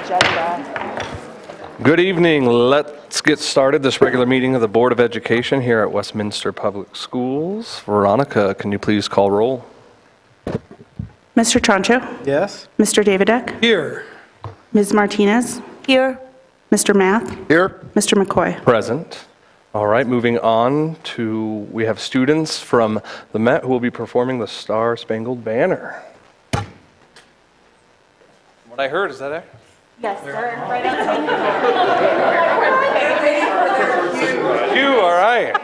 agenda. Good evening. Let's get started this regular meeting of the Board of Education here at Westminster Public Schools. Veronica, can you please call roll? Mr. Troncho? Yes. Mr. Davidek? Here. Ms. Martinez? Here. Mr. Math? Here. Mr. McCoy? Present. All right, moving on to, we have students from the Met who will be performing the Star Spangled Banner. What I heard, is that it? Yes, sir. You, all right.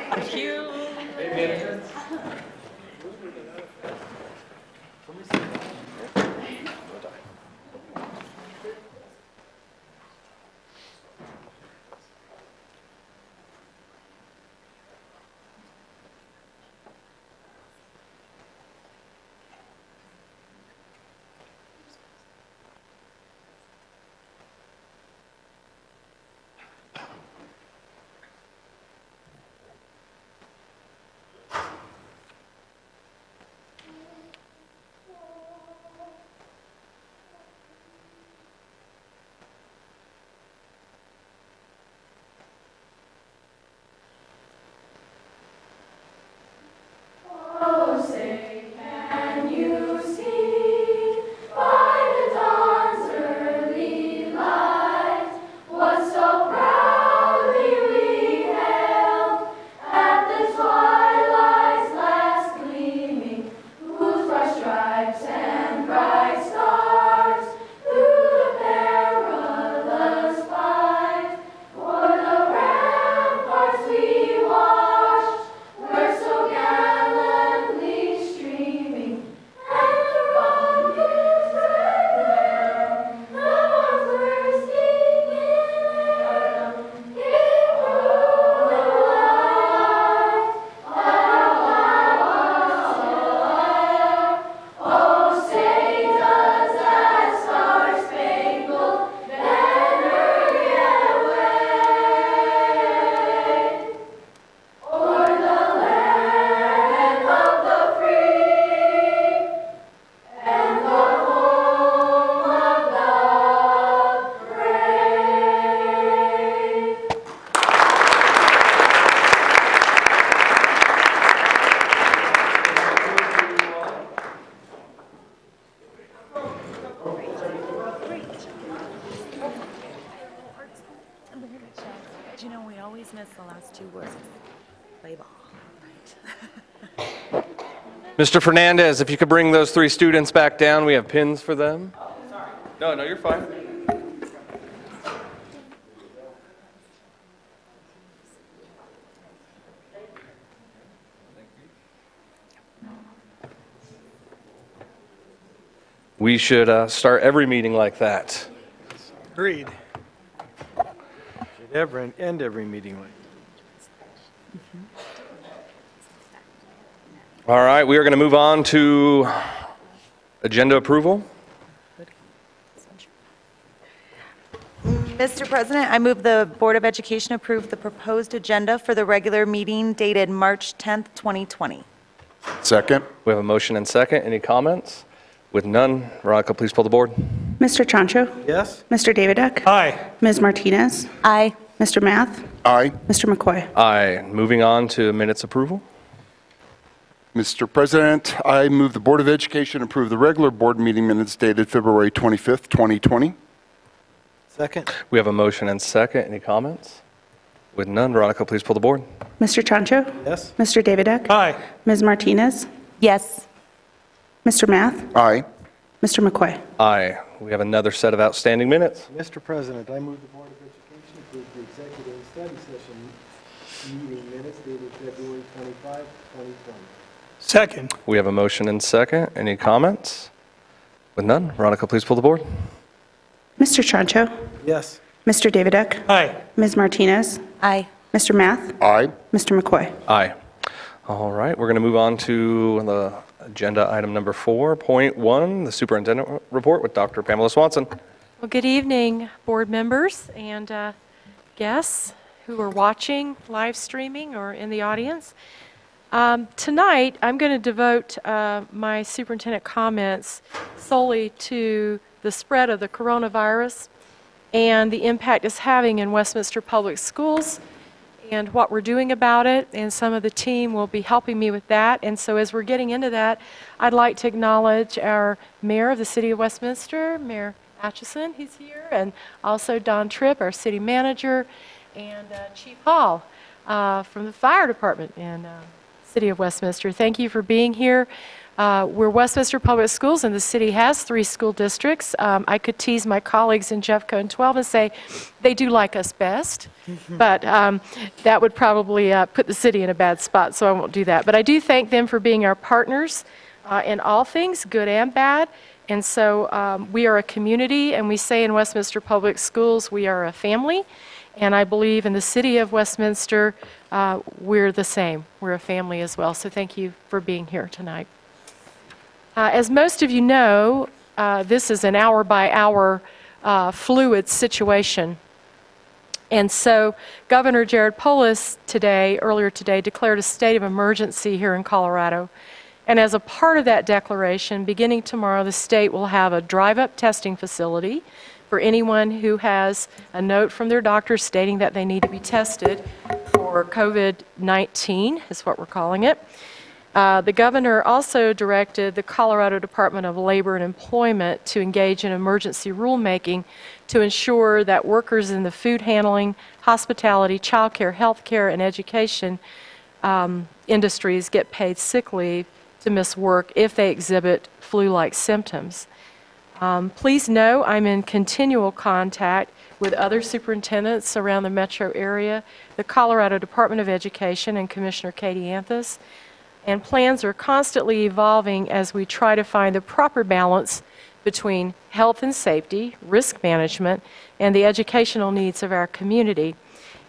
You know, we always miss the last two words. Play ball. Right. Mr. Fernandez, if you could bring those three students back down, we have pins for them. Oh, sorry. No, you're fine. We should start every meeting like that. Agreed. Should ever end every meeting like All right, we are going to move on to agenda approval. Mr. President, I move the Board of Education approve the proposed agenda for the regular meeting dated March 10th, 2020. Second. We have a motion and second. Any comments? With none, Veronica, please pull the board. Mr. Troncho? Yes. Mr. Davidek? Aye. Ms. Martinez? Aye. Mr. Math? Aye. Mr. McCoy? Aye. Moving on to minutes approval. Mr. President, I move the Board of Education approve the regular board meeting minutes dated February 25th, 2020. Second. We have a motion and second. Any comments? With none, Veronica, please pull the board. Mr. Troncho? Yes. Mr. Davidek? Aye. Ms. Martinez? Yes. Mr. Math? Aye. Mr. McCoy? Aye. We have another set of outstanding minutes. Mr. President, I move the Board of Education approve the executive and study session meeting minutes dated February 25, 2020. Second. We have a motion and second. Any comments? With none, Veronica, please pull the board. Mr. Troncho? Yes. Mr. Davidek? Aye. Ms. Martinez? Aye. Mr. Math? Aye. Mr. McCoy? Aye. All right, we're going to move on to the agenda item number 4.1, the superintendent report with Dr. Pamela Swanson. Well, good evening, board members and guests who are watching, live streaming, or in the audience. Tonight, I'm going to devote my superintendent comments solely to the spread of the coronavirus and the impact it's having in Westminster Public Schools and what we're doing about it, and some of the team will be helping me with that. And so as we're getting into that, I'd like to acknowledge our mayor of the city of Westminster, Mayor Atchison, he's here, and also Don Tripp, our city manager, and Chief Hall from the fire department in city of Westminster. Thank you for being here. We're Westminster Public Schools, and the city has 3 school districts. I could tease my colleagues in Jeffco and 12 and say they do like us best, but that would probably put the city in a bad spot, so I won't do that. But I do thank them for being our partners in all things, good and bad. And so we are a community, and we say in Westminster Public Schools we are a family. And I believe in the city of Westminster, we're the same. We're a family as well. So thank you for being here tonight. As most of you know, this is an hour-by-hour fluid situation. And so Governor Jared Polis earlier today, declared a state of emergency here in Colorado. And as a part of that declaration, beginning tomorrow, the state will have a drive-up testing facility for anyone who has a note from their doctor stating that they need to be tested for COVID-19, is what we're calling it. The governor also directed the Colorado Department of Labor and Employment to engage in emergency rulemaking to ensure that workers in the food handling, hospitality, childcare, healthcare, and education industries get paid sick leave to miss work if they exhibit flu-like symptoms. Please know I'm in continual contact with other superintendents around the metro area, the Colorado Department of Education, and Commissioner Katie Anthus. And plans are constantly evolving as we try to find the proper balance between health and safety, risk management, and the educational needs of our community.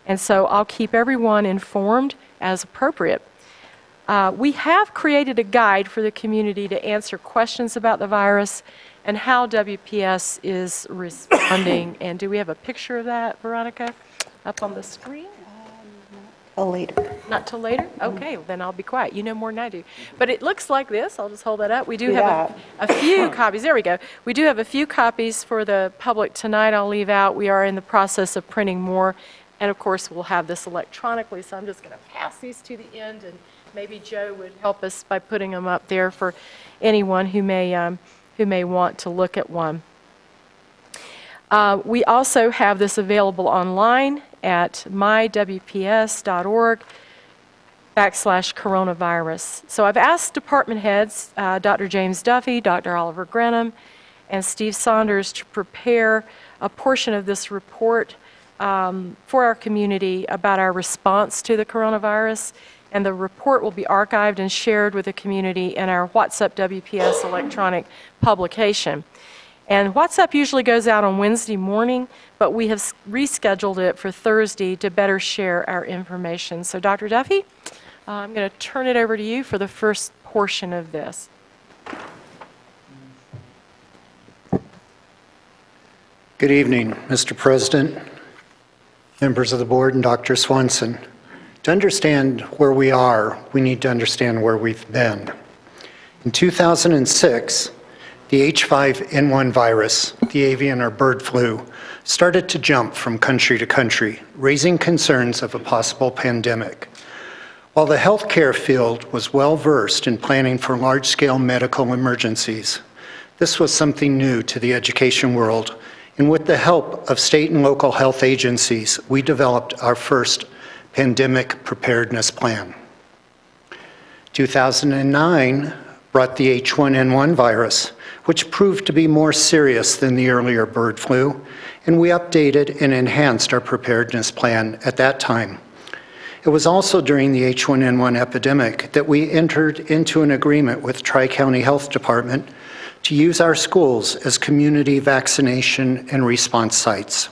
And so I'll keep everyone informed as appropriate. We have created a guide for the community to answer questions about the virus and how WPS is responding. And do we have a picture of that, Veronica, up on the screen? Later. Not till later? Okay, then I'll be quiet. You know more than I do. But it looks like this. I'll just hold that up. We do have a few copies. There we go. We do have a few copies for the public tonight. I'll leave out. We are in the process of printing more. And of course, we'll have this electronically. So I'm just going to pass these to the end. And maybe Joe would help us by putting them up there for anyone who may want to look at one. We also have this available online at mywps.org/coronavirus. So I've asked department heads, Dr. James Duffy, Dr. Oliver Grenham, and Steve Saunders to prepare a portion of this report for our community about our response to the coronavirus. And the report will be archived and shared with the community in our What's Up WPS electronic publication. And What's Up usually goes out on Wednesday morning, but we have rescheduled it for Thursday to better share our information. So Dr. Duffy, I'm going to turn it over to you for the first portion of this. Good evening, Mr. President, members of the board, and Dr. Swanson. To understand where we are, we need to understand where we've been. In 2006, the H5N1 virus, the avian or bird flu, started to jump from country to country, raising concerns of a possible pandemic. While the healthcare field was well versed in planning for large-scale medical emergencies, this was something new to the education world, and with the help of state and local health agencies, we developed our first pandemic preparedness plan. 2009 brought the H1N1 virus, which proved to be more serious than the earlier bird flu, and we updated and enhanced our preparedness plan at that time. It was also during the H1N1 epidemic that we entered into an agreement with Tri-County Health Department to use our schools as community vaccination and response sites.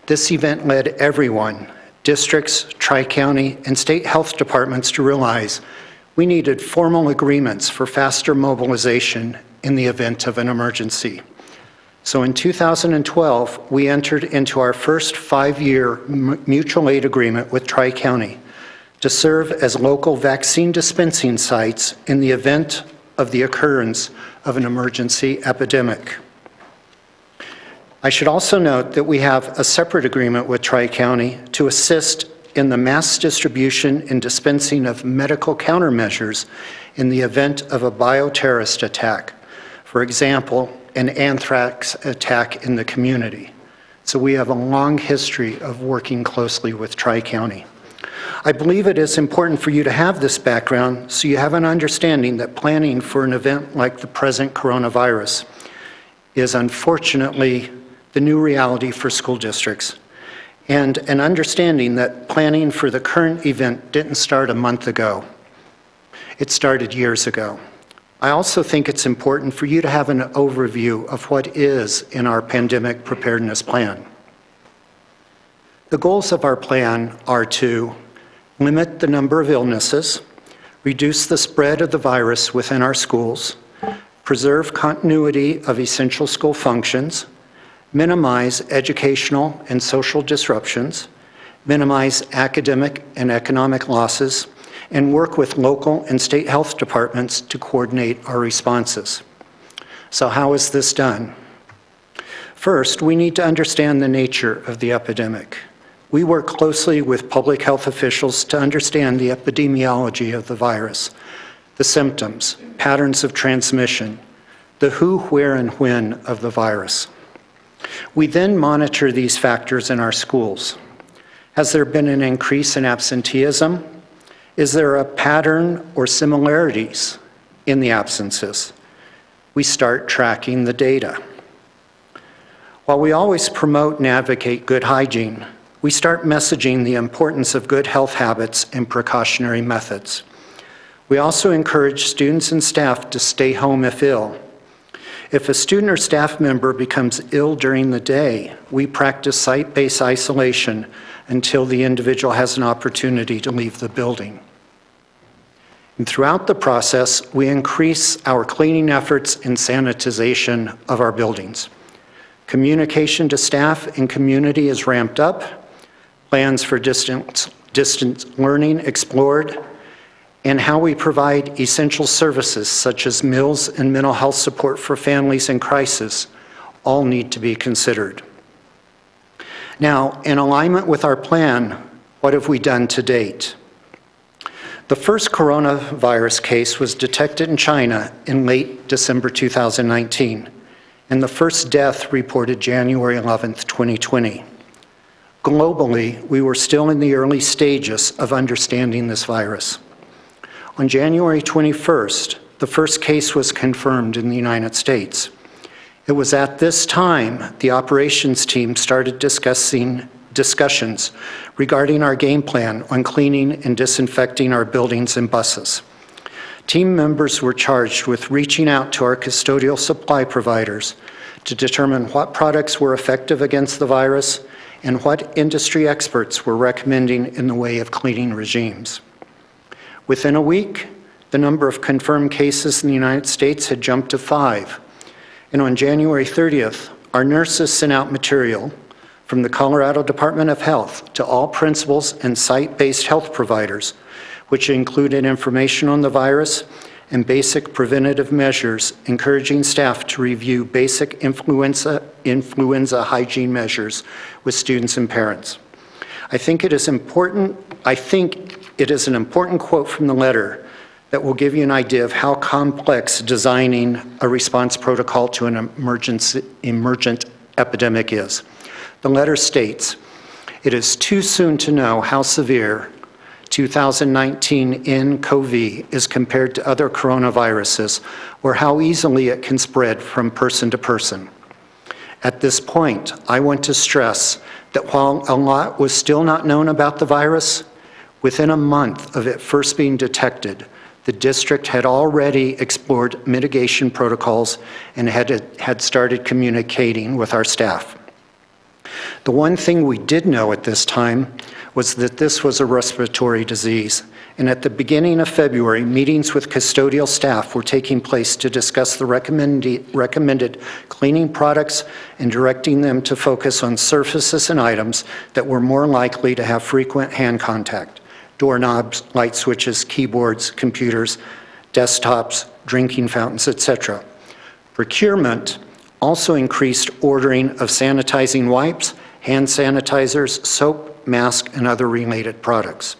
This event led everyone, districts, Tri-County, and state health departments to realize we needed formal agreements for faster mobilization in the event of an emergency. So in 2012, we entered into our first 5-year mutual aid agreement with Tri-County to serve as local vaccine dispensing sites in the event of the occurrence of an emergency epidemic. I should also note that we have a separate agreement with Tri-County to assist in the mass distribution and dispensing of medical countermeasures in the event of a bioterrorist attack. For example, an anthrax attack in the community. So we have a long history of working closely with Tri-County. I believe it is important for you to have this background so you have an understanding that planning for an event like the present coronavirus is unfortunately the new reality for school districts, and an understanding that planning for the current event didn't start a month ago. It started years ago. I also think it's important for you to have an overview of what is in our pandemic preparedness plan. The goals of our plan are to limit the number of illnesses, reduce the spread of the virus within our schools, preserve continuity of essential school functions, minimize educational and social disruptions, minimize academic and economic losses, and work with local and state health departments to coordinate our responses. So how is this done? First, we need to understand the nature of the epidemic. We work closely with public health officials to understand the epidemiology of the virus, the symptoms, patterns of transmission, the who, where, and when of the virus. We then monitor these factors in our schools. Has there been an increase in absenteeism? Is there a pattern or similarities in the absences? We start tracking the data. While we always promote and advocate good hygiene, we start messaging the importance of good health habits and precautionary methods. We also encourage students and staff to stay home if ill. If a student or staff member becomes ill during the day, we practice site-based isolation until the individual has an opportunity to leave the building. And throughout the process, we increase our cleaning efforts and sanitization of our buildings. Communication to staff and community is ramped up, plans for distance learning explored, and how we provide essential services such as meals and mental health support for families in crisis all need to be considered. Now, in alignment with our plan, what have we done to date? The first coronavirus case was detected in China in late December 2019, and the first death reported January 11th, 2020. Globally, we were still in the early stages of understanding this virus. On January 21st, the first case was confirmed in the United States. It was at this time the operations team started discussions regarding our game plan on cleaning and disinfecting our buildings and buses. Team members were charged with reaching out to our custodial supply providers to determine what products were effective against the virus and what industry experts were recommending in the way of cleaning regimes. Within a week, the number of confirmed cases in the United States had jumped to 5. And on January 30th, our nurses sent out material from the Colorado Department of Health to all principals and site-based health providers, which included information on the virus and basic preventative measures, encouraging staff to review basic influenza hygiene measures with students and parents. I think it is an important quote from the letter that will give you an idea of how complex designing a response protocol to an emergent epidemic is. The letter states, "It is too soon to know how severe 2019 nCoV is compared to other coronaviruses or how easily it can spread from person to person. At this point, I want to stress that while a lot was still not known about the virus, within a month of it first being detected, the district had already explored mitigation protocols and had started communicating with our staff. The one thing we did know at this time was that this was a respiratory disease, and at the beginning of February, meetings with custodial staff were taking place to discuss the recommended cleaning products and directing them to focus on surfaces and items that were more likely to have frequent hand contact: doorknobs, light switches, keyboards, computers, desktops, drinking fountains, etc. Procurement also increased ordering of sanitizing wipes, hand sanitizers, soap, mask, and other related products.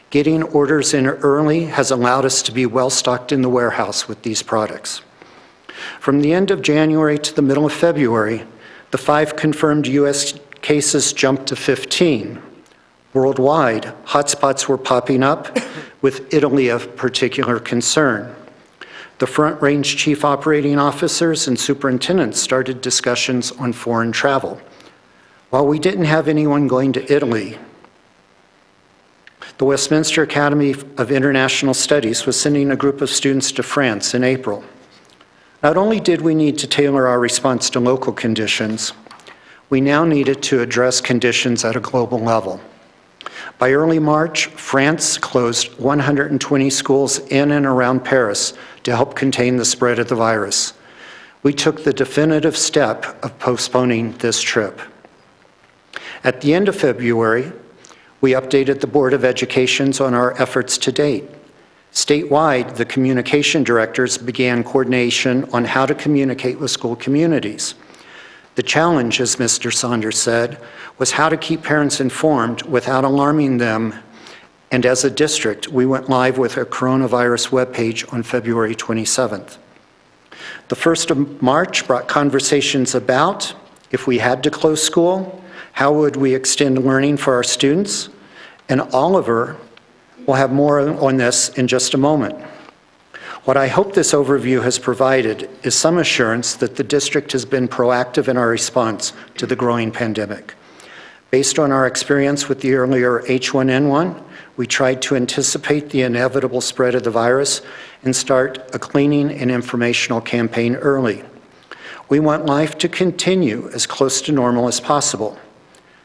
Getting orders in early has allowed us to be well stocked in the warehouse with these products. From the end of January to the middle of February, the 5 confirmed U.S. cases jumped to 15. Worldwide, hotspots were popping up, with Italy of particular concern. The Front Range chief operating officers and superintendents started discussions on foreign travel. While we didn't have anyone going to Italy, the Westminster Academy of International Studies was sending a group of students to France in April. Not only did we need to tailor our response to local conditions, we now needed to address conditions at a global level. By early March, France closed 120 schools in and around Paris to help contain the spread of the virus. We took the definitive step of postponing this trip. At the end of February, we updated the Board of Education on our efforts to date. Statewide, the communication directors began coordination on how to communicate with school communities. The challenge, as Mr. Saunders said, was how to keep parents informed without alarming them, and as a district, we went live with a coronavirus webpage on February 27th. The 1st of March brought conversations about, if we had to close school, how would we extend learning for our students? And Oliver will have more on this in just a moment. What I hope this overview has provided is some assurance that the district has been proactive in our response to the growing pandemic. Based on our experience with the earlier H1N1, we tried to anticipate the inevitable spread of the virus and start a cleaning and informational campaign early. We want life to continue as close to normal as possible.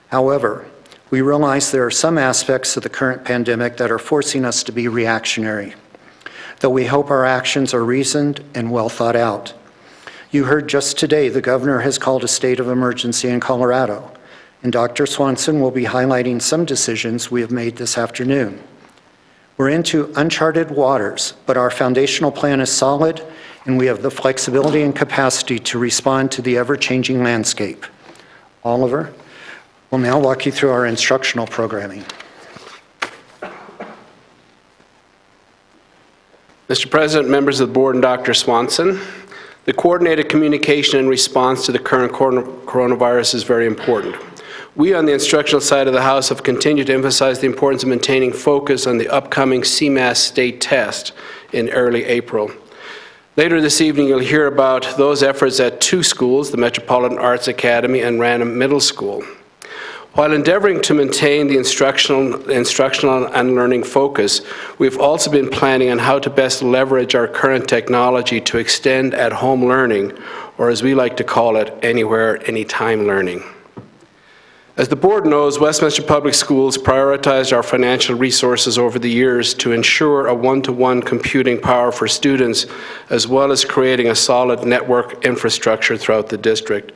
However, we realize there are some aspects of the current pandemic that are forcing us to be reactionary, though we hope our actions are reasoned and well thought out. You heard just today the governor has called a state of emergency in Colorado, and Dr. Swanson will be highlighting some decisions we have made this afternoon. We're into uncharted waters, but our foundational plan is solid, and we have the flexibility and capacity to respond to the ever-changing landscape. Oliver will now walk you through our instructional programming. Mr. President, members of the board, and Dr. Swanson, the coordinated communication in response to the current coronavirus is very important. We on the instructional side of the House have continued to emphasize the importance of maintaining focus on the upcoming CMAS state test in early April. Later this evening, you'll hear about those efforts at 2 schools, the Metropolitan Arts Academy and Random Middle School. While endeavoring to maintain the instructional and learning focus, we've also been planning on how to best leverage our current technology to extend at-home learning, or as we like to call it, anywhere, anytime learning. As the board knows, Westminster Public Schools prioritized our financial resources over the years to ensure a one-to-one computing power for students, as well as creating a solid network infrastructure throughout the district.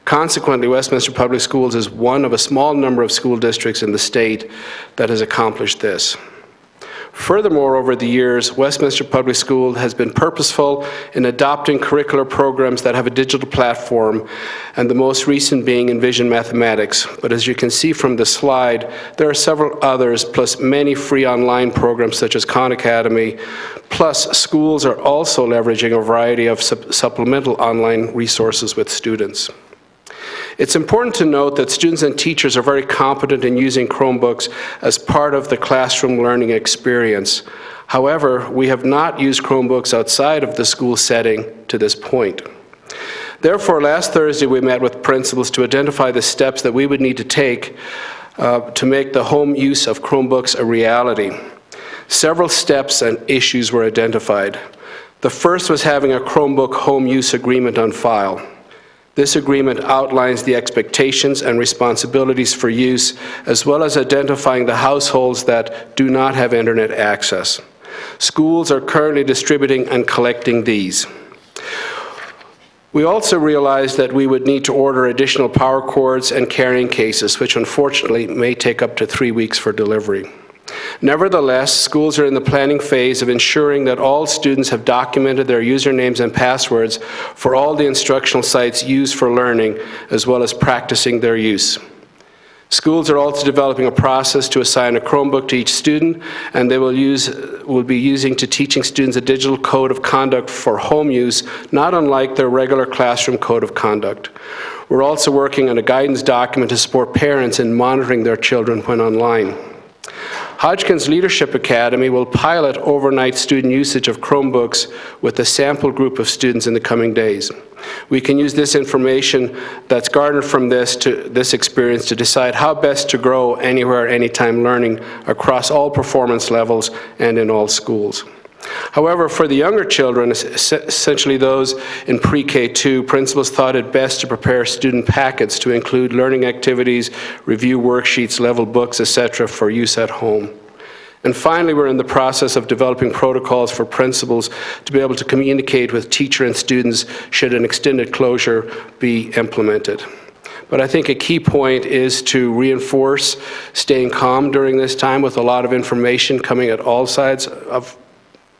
Consequently, Westminster Public Schools is one of a small number of school districts in the state that has accomplished this. Furthermore, over the years, Westminster Public School has been purposeful in adopting curricular programs that have a digital platform, and the most recent being Envision Mathematics. But as you can see from the slide, there are several others, plus many free online programs such as Khan Academy. Plus, schools are also leveraging a variety of supplemental online resources with students. It's important to note that students and teachers are very competent in using Chromebooks as part of the classroom learning experience. However, we have not used Chromebooks outside of the school setting to this point. Therefore, last Thursday we met with principals to identify the steps that we would need to take to make the home use of Chromebooks a reality. Several steps and issues were identified. The first was having a Chromebook home use agreement on file. This agreement outlines the expectations and responsibilities for use, as well as identifying the households that do not have internet access. Schools are currently distributing and collecting these. We also realized that we would need to order additional power cords and carrying cases, which unfortunately may take up to 3 weeks for delivery. Nevertheless, schools are in the planning phase of ensuring that all students have documented their usernames and passwords for all the instructional sites used for learning, as well as practicing their use. Schools are also developing a process to assign a Chromebook to each student, and they will be using to teaching students a digital code of conduct for home use, not unlike their regular classroom code of conduct. We're also working on a guidance document to support parents in monitoring their children when online. Hodgkin's Leadership Academy will pilot overnight student usage of Chromebooks with a sample group of students in the coming days. We can use this information that's garnered from this experience to decide how best to grow anywhere, anytime learning across all performance levels and in all schools. However, for the younger children, essentially those in pre-K2, principals thought it best to prepare student packets to include learning activities, review worksheets, level books, etc. for use at home. And finally, we're in the process of developing protocols for principals to be able to communicate with teacher and students should an extended closure be implemented. But I think a key point is to reinforce staying calm during this time with a lot of information coming at all sides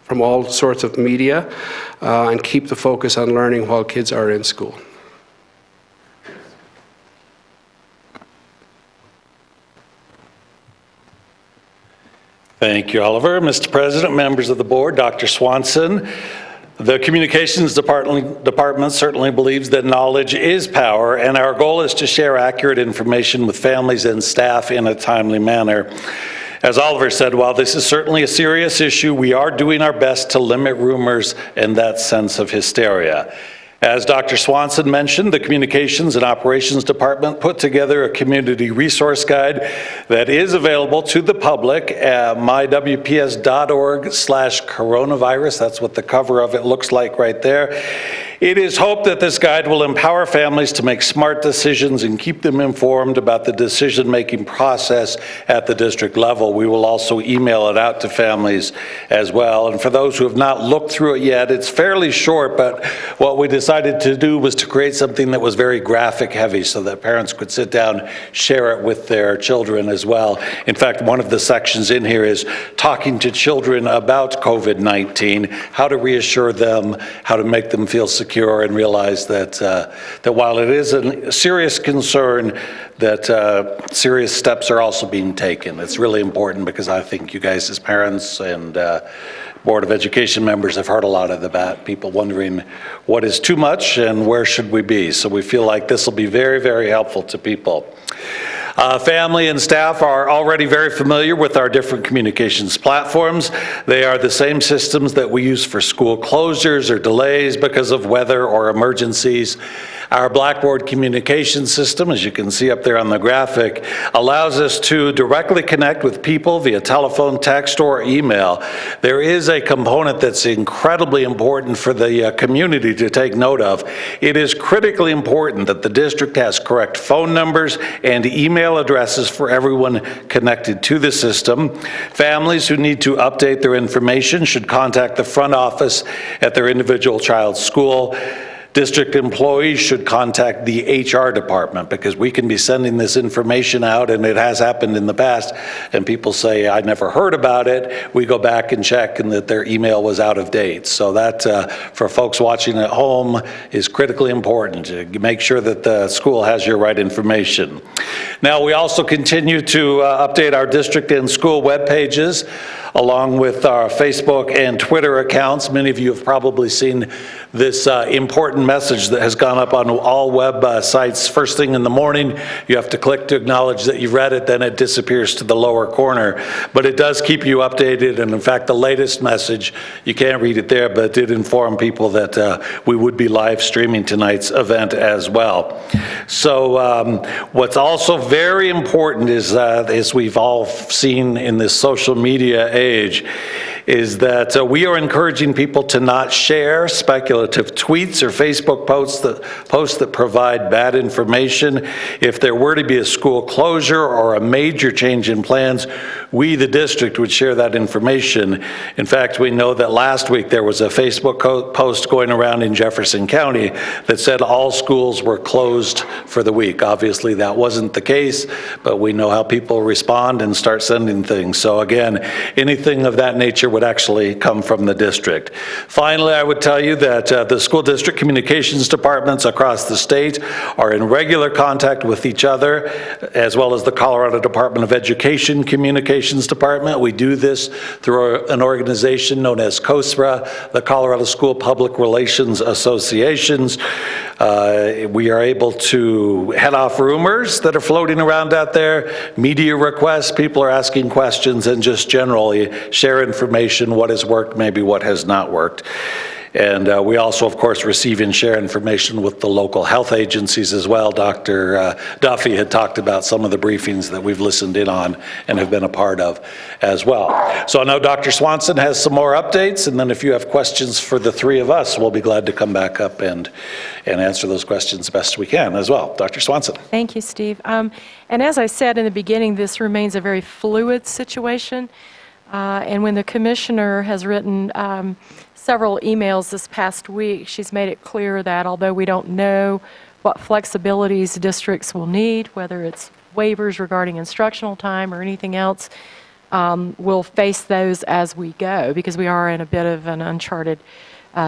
from all sorts of media, and keep the focus on learning while kids are in school. Thank you, Oliver. Mr. President, members of the board, Dr. Swanson, the Communications Department certainly believes that knowledge is power, and our goal is to share accurate information with families and staff in a timely manner. As Oliver said, while this is certainly a serious issue, we are doing our best to limit rumors and that sense of hysteria. As Dr. Swanson mentioned, the Communications and Operations Department put together a community resource guide that is available to the public at mywps.org/coronavirus. That's what the cover of it looks like right there. It is hoped that this guide will empower families to make smart decisions and keep them informed about the decision-making process at the district level. We will also email it out to families as well. And for those who have not looked through it yet, it's fairly short, but what we decided to do was to create something that was very graphic heavy so that parents could sit down, share it with their children as well. In fact, one of the sections in here is talking to children about COVID-19, how to reassure them, how to make them feel secure and realize that that while it is a serious concern, that serious steps are also being taken. It's really important because I think you guys as parents and Board of Education members have heard a lot of that, people wondering what is too much and where should we be. So we feel like this will be very, very helpful to people. Family and staff are already very familiar with our different communications platforms. They are the same systems that we use for school closures or delays because of weather or emergencies. Our Blackboard communication system, as you can see up there on the graphic, allows us to directly connect with people via telephone, text, or email. There is a component that's incredibly important for the community to take note of. It is critically important that the district has correct phone numbers and email addresses for everyone connected to the system. Families who need to update their information should contact the front office at their individual child's school. District employees should contact the HR department because we can be sending this information out, and it has happened in the past, and people say, I never heard about it. We go back and check and that their email was out of date. So that, for folks watching at home, is critically important to make sure that the school has your right information. Now, we also continue to update our district and school web pages along with our Facebook and Twitter accounts. Many of you have probably seen this important message that has gone up on all web sites first thing in the morning. You have to click to acknowledge that you've read it, then it disappears to the lower corner. But it does keep you updated, and in fact, the latest message, you can't read it there, but it did inform people that we would be live streaming tonight's event as well. So what's also very important is, as we've all seen in this social media age, is that we are encouraging people to not share speculative tweets or Facebook posts that provide bad information. If there were to be a school closure or a major change in plans, we, the district, would share that information. In fact, we know that last week there was a Facebook post going around in Jefferson County that said all schools were closed for the week. Obviously, that wasn't the case, but we know how people respond and start sending things. So again, anything of that nature would actually come from the district. Finally, I would tell you that the school district communications departments across the state are in regular contact with each other, as well as the Colorado Department of Education Communications Department. We do this through an organization known as COSRA, the Colorado School Public Relations Associations. We are able to head off rumors that are floating around out there, media requests, people are asking questions, and just generally share information, what has worked, maybe what has not worked. And we also, of course, receive and share information with the local health agencies as well. Dr. Duffy had talked about some of the briefings that we've listened in on and have been a part of as well. So I know Dr. Swanson has some more updates, and then if you have questions for the three of us, we'll be glad to come back up and answer those questions best we can as well. Dr. Swanson. Thank you, Steve. And as I said in the beginning, this remains a very fluid situation. And when the commissioner has written several emails this past week, she's made it clear that although we don't know what flexibilities districts will need, whether it's waivers regarding instructional time or anything else, we'll face those as we go because we are in a bit of an uncharted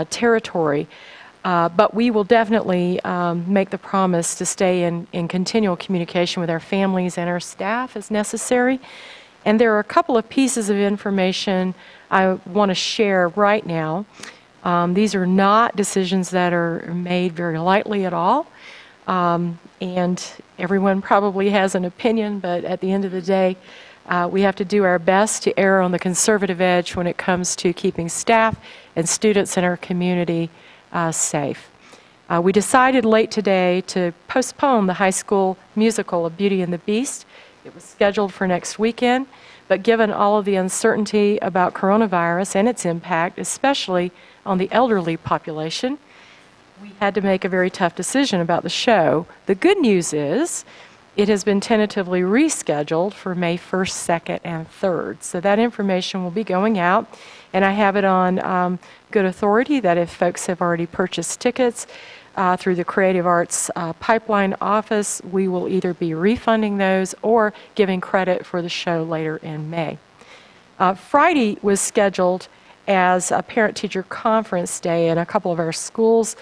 territory. But we will definitely make the promise to stay in continual communication with our families and our staff as necessary. And there are a couple of pieces of information I want to share right now. These are not decisions that are made very lightly at all. And everyone probably has an opinion, but at the end of the day, we have to do our best to err on the conservative edge when it comes to keeping staff and students in our community safe. We decided late today to postpone the high school musical of Beauty and the Beast. It was scheduled for next weekend, but given all of the uncertainty about coronavirus and its impact, especially on the elderly population, we had to make a very tough decision about the show. The good news is it has been tentatively rescheduled for May 1st, 2nd, and 3rd. So that information will be going out, and I have it on good authority that if folks have already purchased tickets through the Creative Arts Pipeline Office, we will either be refunding those or giving credit for the show later in May. Friday was scheduled as a parent-teacher conference day in a couple of our schools.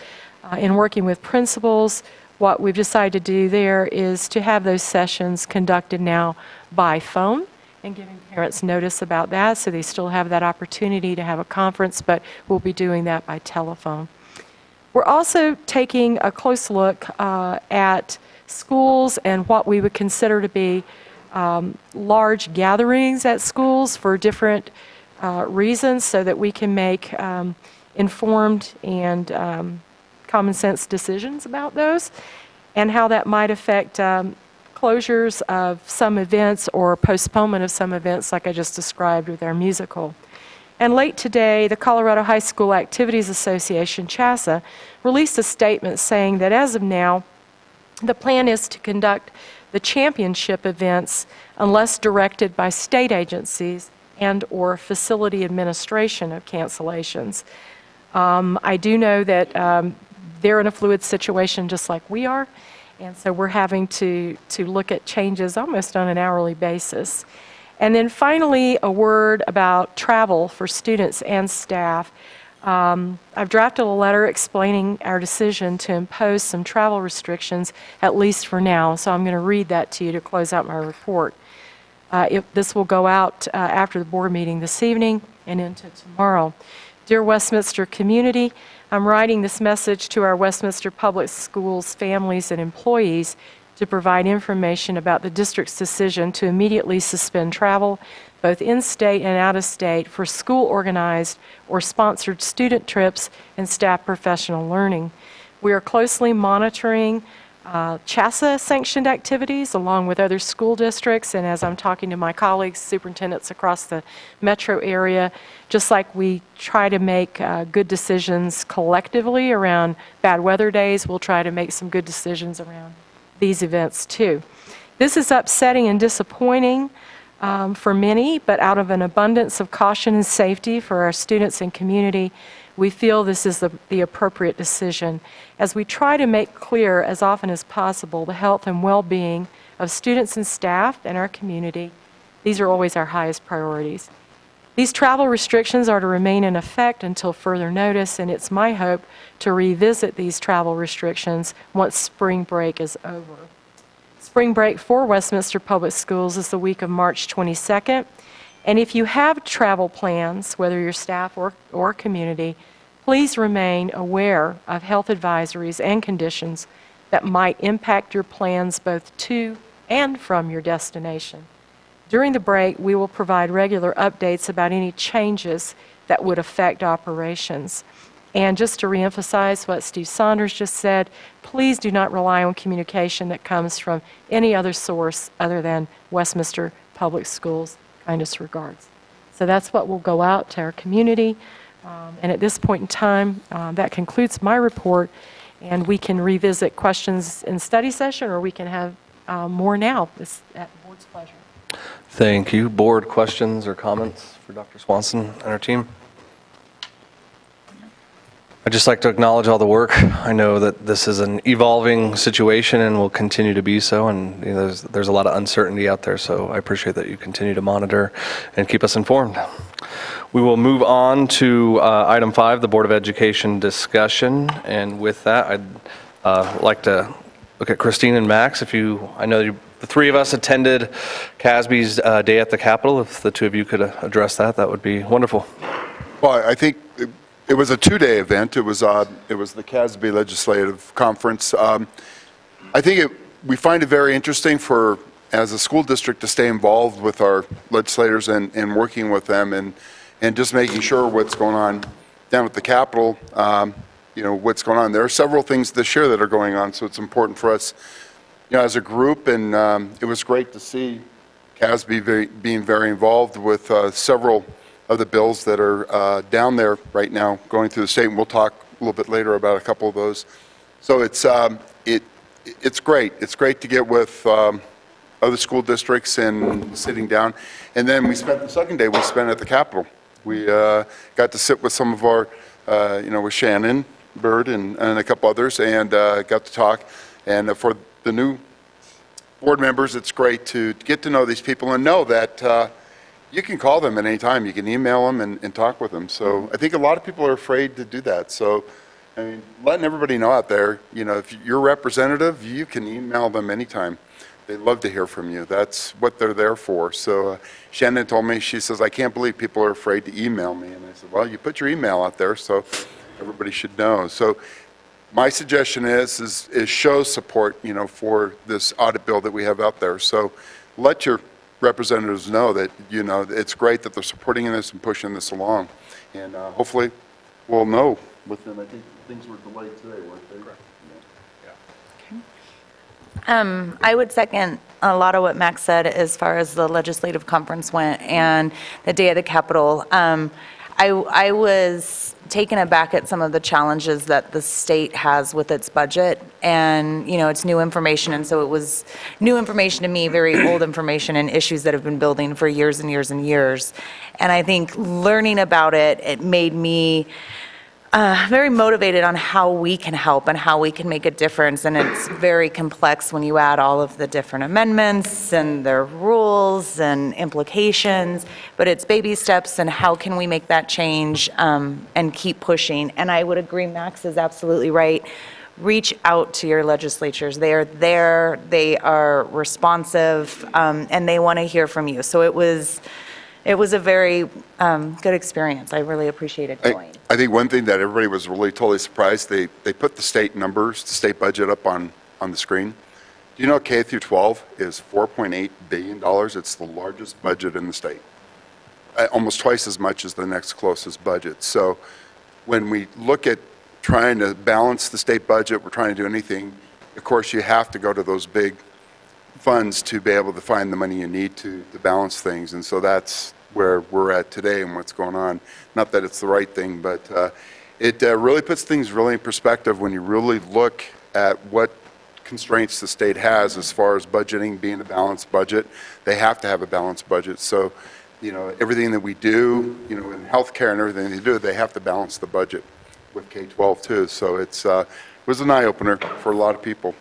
In working with principals, what we've decided to do there is to have those sessions conducted now by phone and giving parents notice about that, so they still have that opportunity to have a conference, but we'll be doing that by telephone. We're also taking a close look at schools and what we would consider to be large gatherings at schools for different reasons so that we can make informed and common sense decisions about those and how that might affect closures of some events or postponement of some events like I just described with our musical. And late today, the Colorado High School Activities Association, CHASA, released a statement saying that as of now, the plan is to conduct the championship events unless directed by state agencies and or facility administration of cancellations. I do know that they're in a fluid situation just like we are, and so we're having to look at changes almost on an hourly basis. And then finally, a word about travel for students and staff. I've drafted a letter explaining our decision to impose some travel restrictions, at least for now, so I'm going to read that to you to close out my report. This will go out after the board meeting this evening and into tomorrow. Dear Westminster community, I'm writing this message to our Westminster Public Schools families and employees to provide information about the district's decision to immediately suspend travel, both in-state and out-of-state, for school-organized or sponsored student trips and staff professional learning. We are closely monitoring CHASA-sanctioned activities along with other school districts, and as I'm talking to my colleagues, superintendents across the metro area, just like we try to make good decisions collectively around bad weather days, we'll try to make some good decisions around these events too. This is upsetting and disappointing, for many, but out of an abundance of caution and safety for our students and community, we feel this is the appropriate decision as we try to make clear as often as possible the health and well-being of students and staff and our community. These are always our highest priorities. These travel restrictions are to remain in effect until further notice, and it's my hope to revisit these travel restrictions once spring break is over. Spring break for Westminster Public Schools is the week of March 22nd, and if you have travel plans, whether your staff or community, please remain aware of health advisories and conditions that might impact your plans both to and from your destination. During the break, we will provide regular updates about any changes that would affect operations. And just to reemphasize what Steve Saunders just said, please do not rely on communication that comes from any other source other than Westminster Public Schools. Kindest regards. So that's what will go out to our community. And at this point in time, that concludes my report. And we can revisit questions in study session, or we can have more now. It's at the board's pleasure. Thank you. Board questions or comments for Dr. Swanson and our team? I'd just like to acknowledge all the work. I know that this is an evolving situation and will continue to be so, and there's a lot of uncertainty out there, so I appreciate that you continue to monitor and keep us informed. We will move on to item 5, the Board of Education discussion, and with that, I'd like to look at Christine and Max. I know the three of us attended CASB's Day at the Capitol. If the two of you could address that would be wonderful. Well, I think it was a 2-day event. It was the CASB Legislative Conference. I think we find it very interesting as a school district to stay involved with our legislators and working with them and just making sure what's going on down at the Capitol, what's going on. There are several things this year that are going on, so it's important for us, as a group, and it was great to see CASB being very involved with several of the bills that are down there right now going through the state, and we'll talk a little bit later about a couple of those. So it's great. It's great to get with other school districts and sitting down. And then the second day we spent at the Capitol. We got to sit with some of our, with Shannon Bird and a couple others, and got to talk. And for the new board members, it's great to get to know these people and know that you can call them at any time. You can email them and talk with them. So I think a lot of people are afraid to do that. So, letting everybody know out there, if you're a representative, you can email them anytime. They'd love to hear from you. That's what they're there for. So Shannon told me, she says, I can't believe people are afraid to email me. And I said, well, you put your email out there, so everybody should know. So my suggestion is show support, for this audit bill that we have out there. So let your representatives know that, it's great that they're supporting this and pushing this along. And hopefully we'll know with them. I think things were delayed today, weren't they? I would second a lot of what Max said as far as the legislative conference went and the Day at the Capitol. I was taken aback at some of the challenges that the state has with its budget, and it's new information, and so it was new information to me, very old information, and issues that have been building for years and years and years. And I think learning about it made me very motivated on how we can help and how we can make a difference. And it's very complex when you add all of the different amendments and their rules and implications, but it's baby steps, and how can we make that change and keep pushing. And I would agree, Max is absolutely right. Reach out to your legislatures. They are there, they are responsive, and they want to hear from you. So it was a very good experience. I really appreciated going. I think one thing that everybody was really totally surprised, they put the state numbers, the state budget up on the screen. Do you know K through 12 is $4.8 billion? It's the largest budget in the state. Almost twice as much as the next closest budget. So when we look at trying to balance the state budget, we're trying to do anything, of course you have to go to those big funds to be able to find the money you need to balance things. And so that's where we're at today and what's going on. Not that it's the right thing, but it really puts things really in perspective when you really look at what constraints the state has as far as budgeting being a balanced budget. They have to have a balanced budget. So, everything that we do, in healthcare and everything they do, they have to balance the budget with K-12 too. So it was an eye-opener for a lot of people.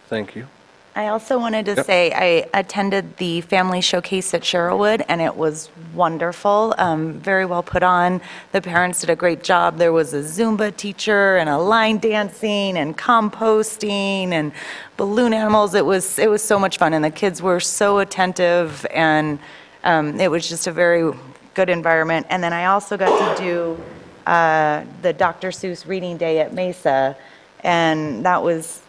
Thank you. I also wanted to say I attended the family showcase at Sherwood, and it was wonderful, very well put on. The parents did a great job. There was a Zumba teacher and a line dancing and composting and balloon animals. It was so much fun, and the kids were so attentive, and it was just a very good environment. And then I also got to do the Dr. Seuss reading day at Mesa, and that was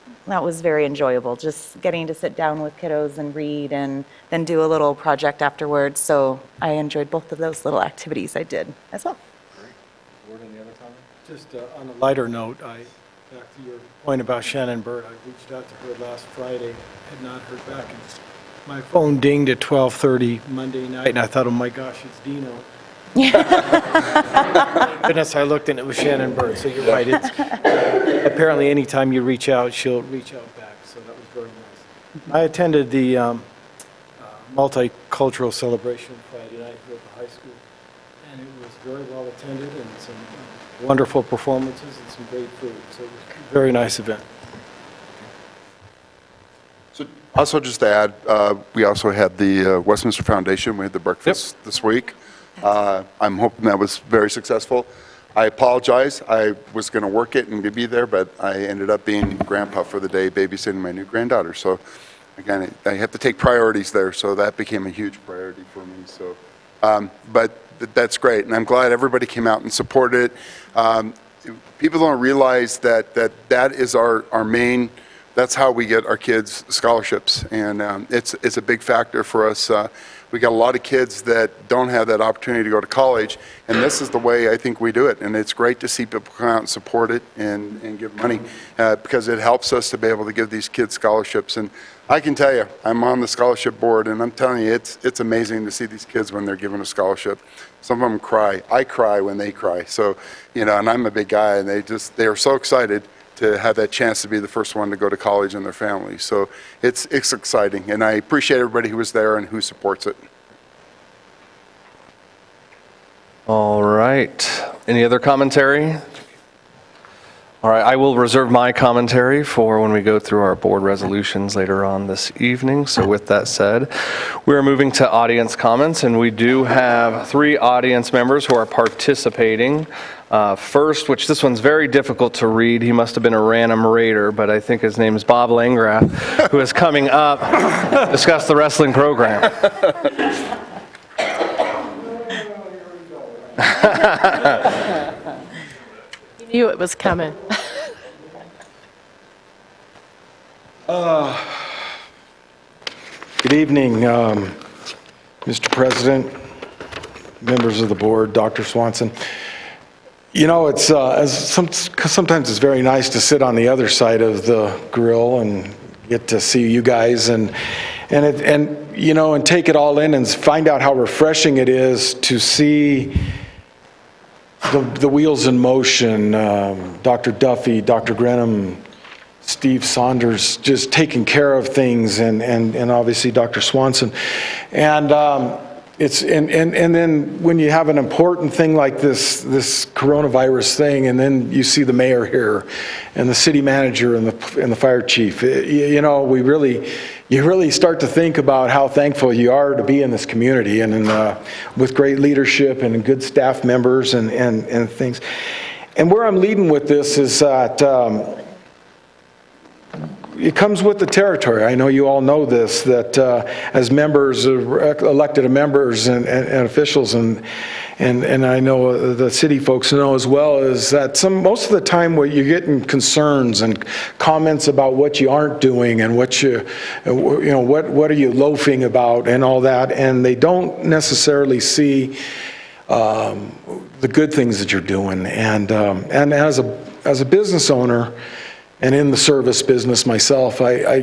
very enjoyable, just getting to sit down with kiddos and read and then do a little project afterwards. So I enjoyed both of those little activities I did as well. Just on a lighter note, back to your point about Shannon Burt, I reached out to her last Friday, had not heard back. And my phone dinged at 12:30 Monday night, and I thought, oh my gosh, it's Dino. Goodness, I looked and it was Shannon Burt, so you're right. It's, apparently, anytime you reach out, she'll reach out back, so that was very nice. I attended the multicultural celebration Friday night here at the high school, and it was very well attended and some wonderful performances and some great food, so it was a very nice event. So also just to add, we also had the Westminster Foundation. We had the breakfast this week. I'm hoping that was very successful. I apologize. I was going to work it and be there, but I ended up being grandpa for the day, babysitting my new granddaughter. So again, I have to take priorities there, so that became a huge priority for me. So, but that's great, and I'm glad everybody came out and supported it. People don't realize that is our main. That's how we get our kids scholarships, and it's a big factor for us. We got a lot of kids that don't have that opportunity to go to college, and this is the way I think we do it. And it's great to see people come out and support it and give money because it helps us to be able to give these kids scholarships. And I can tell you, I'm on the scholarship board, and I'm telling you, it's amazing to see these kids when they're given a scholarship. Some of them cry. I cry when they cry. So, and I'm a big guy, and they are so excited to have that chance to be the first one to go to college in their family. So it's exciting, and I appreciate everybody who was there and who supports it. All right. Any other commentary? All right, I will reserve my commentary for when we go through our board resolutions later on this evening. So with that said, we're moving to audience comments, and we do have 3 audience members who are participating. First, which this one's very difficult to read. He must have been a random raider, but I think his name is Bob Langrath, who is coming up to discuss the wrestling program. You knew it was coming. Good evening, Mr. President, members of the board, Dr. Swanson. It's sometimes it's very nice to sit on the other side of the grill and get to see you guys and take it all in and find out how refreshing it is to see the wheels in motion. Dr. Duffy, Dr. Grenham, Steve Saunders just taking care of things, and obviously Dr. Swanson. And then when you have an important thing like this coronavirus thing, and then you see the mayor here, and the city manager, and the fire chief, you really start to think about how thankful you are to be in this community, and with great leadership and good staff members and things. And where I'm leading with this is that it comes with the territory. I know you all know this, that as members, elected members and officials, and I know the city folks know as well, is that most of the time what you're getting concerns and comments about what you aren't doing and what are you loafing about and all that, and they don't necessarily see the good things that you're doing. And as a business owner, and in the service business myself, I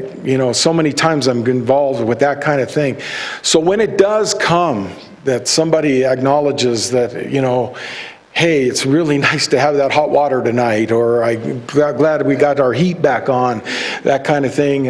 so many times I'm involved with that kind of thing. So when it does come that somebody acknowledges that, hey, it's really nice to have that hot water tonight, or I'm glad we got our heat back on, that kind of thing.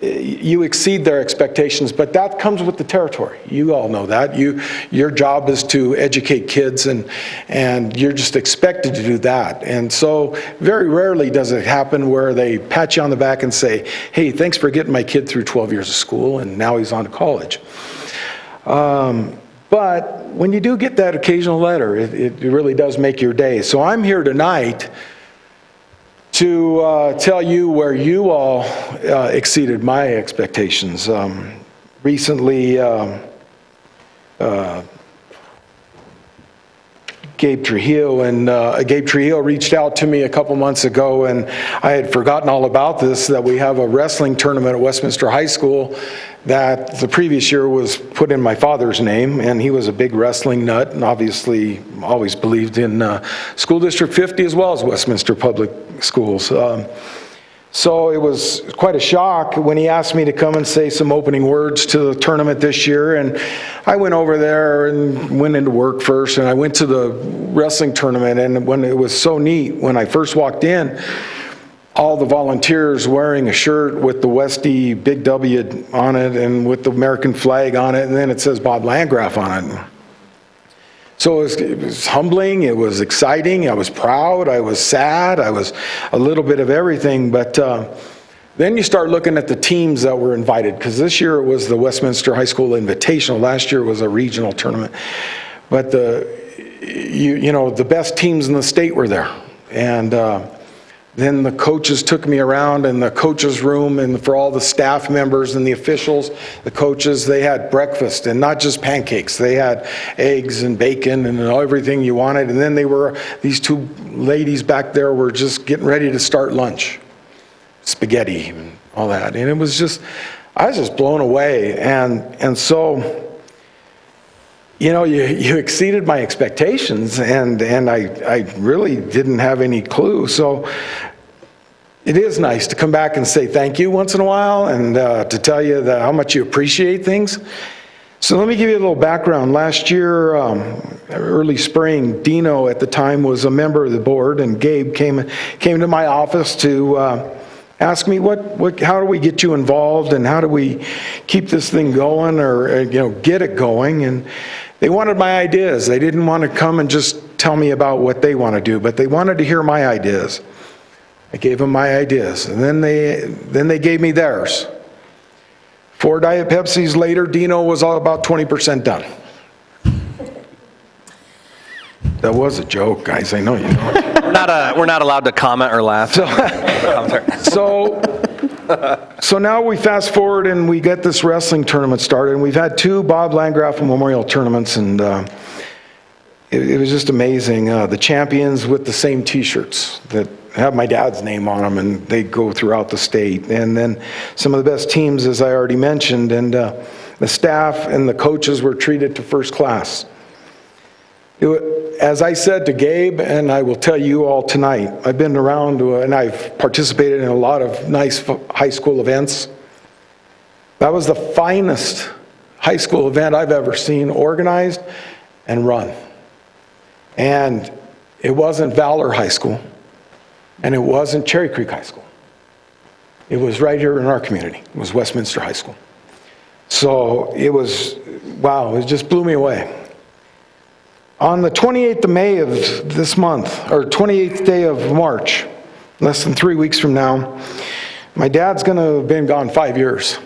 You exceed their expectations, but that comes with the territory. You all know that. Your job is to educate kids, and you're just expected to do that. And so very rarely does it happen where they pat you on the back and say, hey, thanks for getting my kid through 12 years of school, and now he's on to college. But when you do get that occasional letter, it really does make your day. So I'm here tonight to tell you where you all exceeded my expectations. Recently, Gabe Trujillo reached out to me a couple months ago, and I had forgotten all about this, that we have a wrestling tournament at Westminster High School that the previous year was put in my father's name, and he was a big wrestling nut and obviously always believed in School District 50 as well as Westminster Public Schools. So it was quite a shock when he asked me to come and say some opening words to the tournament this year, and I went over there and went into work first, and I went to the wrestling tournament, and when it was so neat, when I first walked in, all the volunteers wearing a shirt with the Westie Big W on it and with the American flag on it, and then it says Bob Landgraf on it. So it was humbling, it was exciting, I was proud, I was sad, I was a little bit of everything, but then you start looking at the teams that were invited, because this year it was the Westminster High School Invitational, last year it was a regional tournament, but the best teams in the state were there, and then the coaches took me around in the coaches' room, and for all the staff members and the officials, the coaches, they had breakfast, and not just pancakes. They had eggs and bacon and everything you wanted. And then these two ladies back there were just getting ready to start lunch. Spaghetti and all that. And it was just, I was just blown away. And so, you exceeded my expectations, and I really didn't have any clue. So it is nice to come back and say thank you once in a while, and to tell you how much you appreciate things. So let me give you a little background. Last year, early spring, Dino at the time was a member of the board, and Gabe came to my office to ask me how do we get you involved, and how do we keep this thing going, or get it going. And they wanted my ideas. They didn't want to come and just tell me about what they want to do, but they wanted to hear my ideas. I gave them my ideas, and then they gave me theirs. 4 Diet Pepsis later, Dino was all about 20% done. That was a joke, guys. I know you know it. We're not allowed to comment or laugh. So now we fast forward and we get this wrestling tournament started, and we've had 2 Bob Landgraf Memorial tournaments, and it was just amazing. The champions with the same T-shirts that have my dad's name on them, and they go throughout the state. And then some of the best teams, as I already mentioned, and the staff and the coaches were treated to first class. As I said to Gabe, and I will tell you all tonight, I've been around and I've participated in a lot of nice high school events. That was the finest high school event I've ever seen organized and run. And it wasn't Valor High School, and it wasn't Cherry Creek High School. It was right here in our community. It was Westminster High School. So it was, wow, it just blew me away. On the 28th of May of this month, or 28th day of March, less than 3 weeks from now, my dad's going to have been gone 5 years.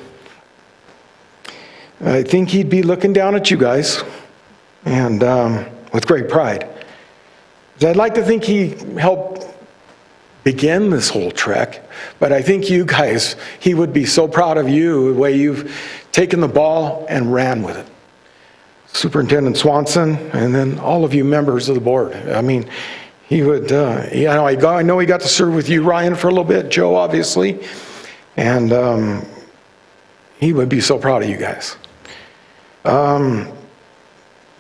I think he'd be looking down at you guys, and with great pride. I'd like to think he helped begin this whole trek, but I think you guys, he would be so proud of you, the way you've taken the ball and ran with it. Superintendent Swanson, and then all of you members of the board. I mean, he would, I know he got to serve with you, Ryan, for a little bit, Joe, obviously, and he would be so proud of you guys.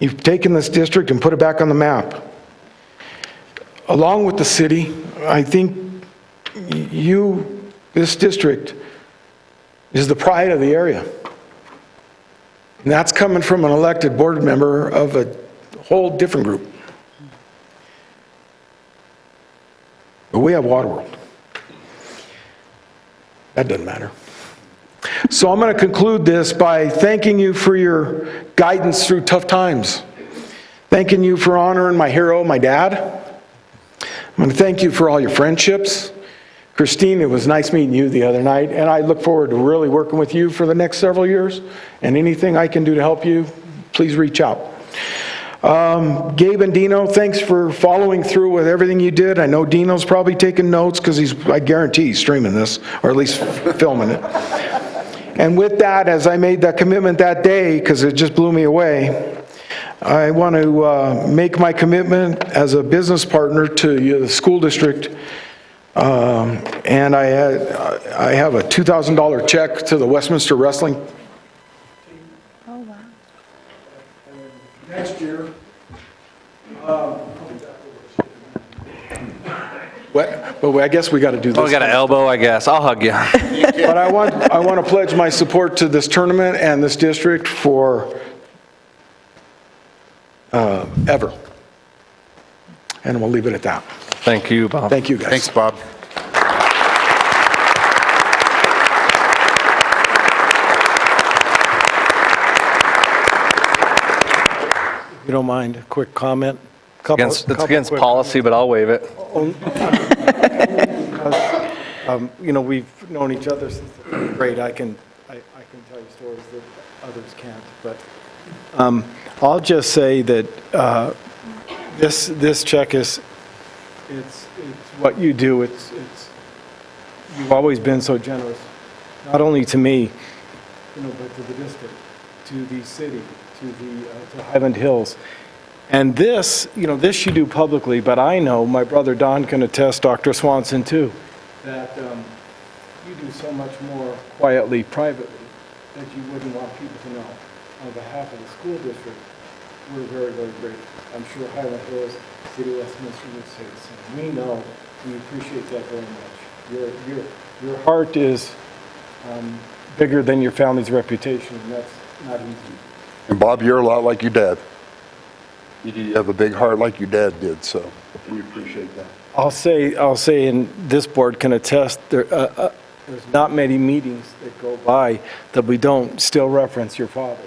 You've taken this district and put it back on the map. Along with the city, I think this district is the pride of the area. And that's coming from an elected board member of a whole different group. But we have Waterworld. That doesn't matter. So I'm going to conclude this by thanking you for your guidance through tough times. Thanking you for honoring my hero, my dad. I'm going to thank you for all your friendships. Christine, it was nice meeting you the other night, and I look forward to really working with you for the next several years. And anything I can do to help you, please reach out. Gabe and Dino, thanks for following through with everything you did. I know Dino's probably taking notes because I guarantee he's streaming this, or at least filming it. And with that, as I made that commitment that day, because it just blew me away, I want to make my commitment as a business partner to the school district. And I have a $2,000 check to the Westminster Wrestling. Oh, wow. Next year. But I guess we got to do this. Oh, we got an elbow, I guess. I'll hug you. But I want to pledge my support to this tournament and this district for ever. And we'll leave it at that. Thank you, Bob. Thank you, guys. Thanks, Bob. If you don't mind, a quick comment? It's against policy, but I'll waive it. You know, we've known each other since the third grade. I can tell you stories that others can't. But I'll just say that this check is it's what you do. It's you've always been so generous, not only to me, you know, but to the district, to the city, to Highland Hills. And this, you know, this you do publicly, but I know, my brother Don can attest, Dr. Swanson too, that you do so much more quietly, privately, that you wouldn't want people to know. On behalf of the school district, we're very, very grateful. I'm sure Highland Hills, City of Westminster would say the same. We know, we appreciate that very much. Your heart is bigger than your family's reputation, and that's not easy. And Bob, you're a lot like your dad. You have a big heart like your dad did, so we appreciate that. I'll say, and this board can attest, there's not many meetings that go by that we don't still reference your father.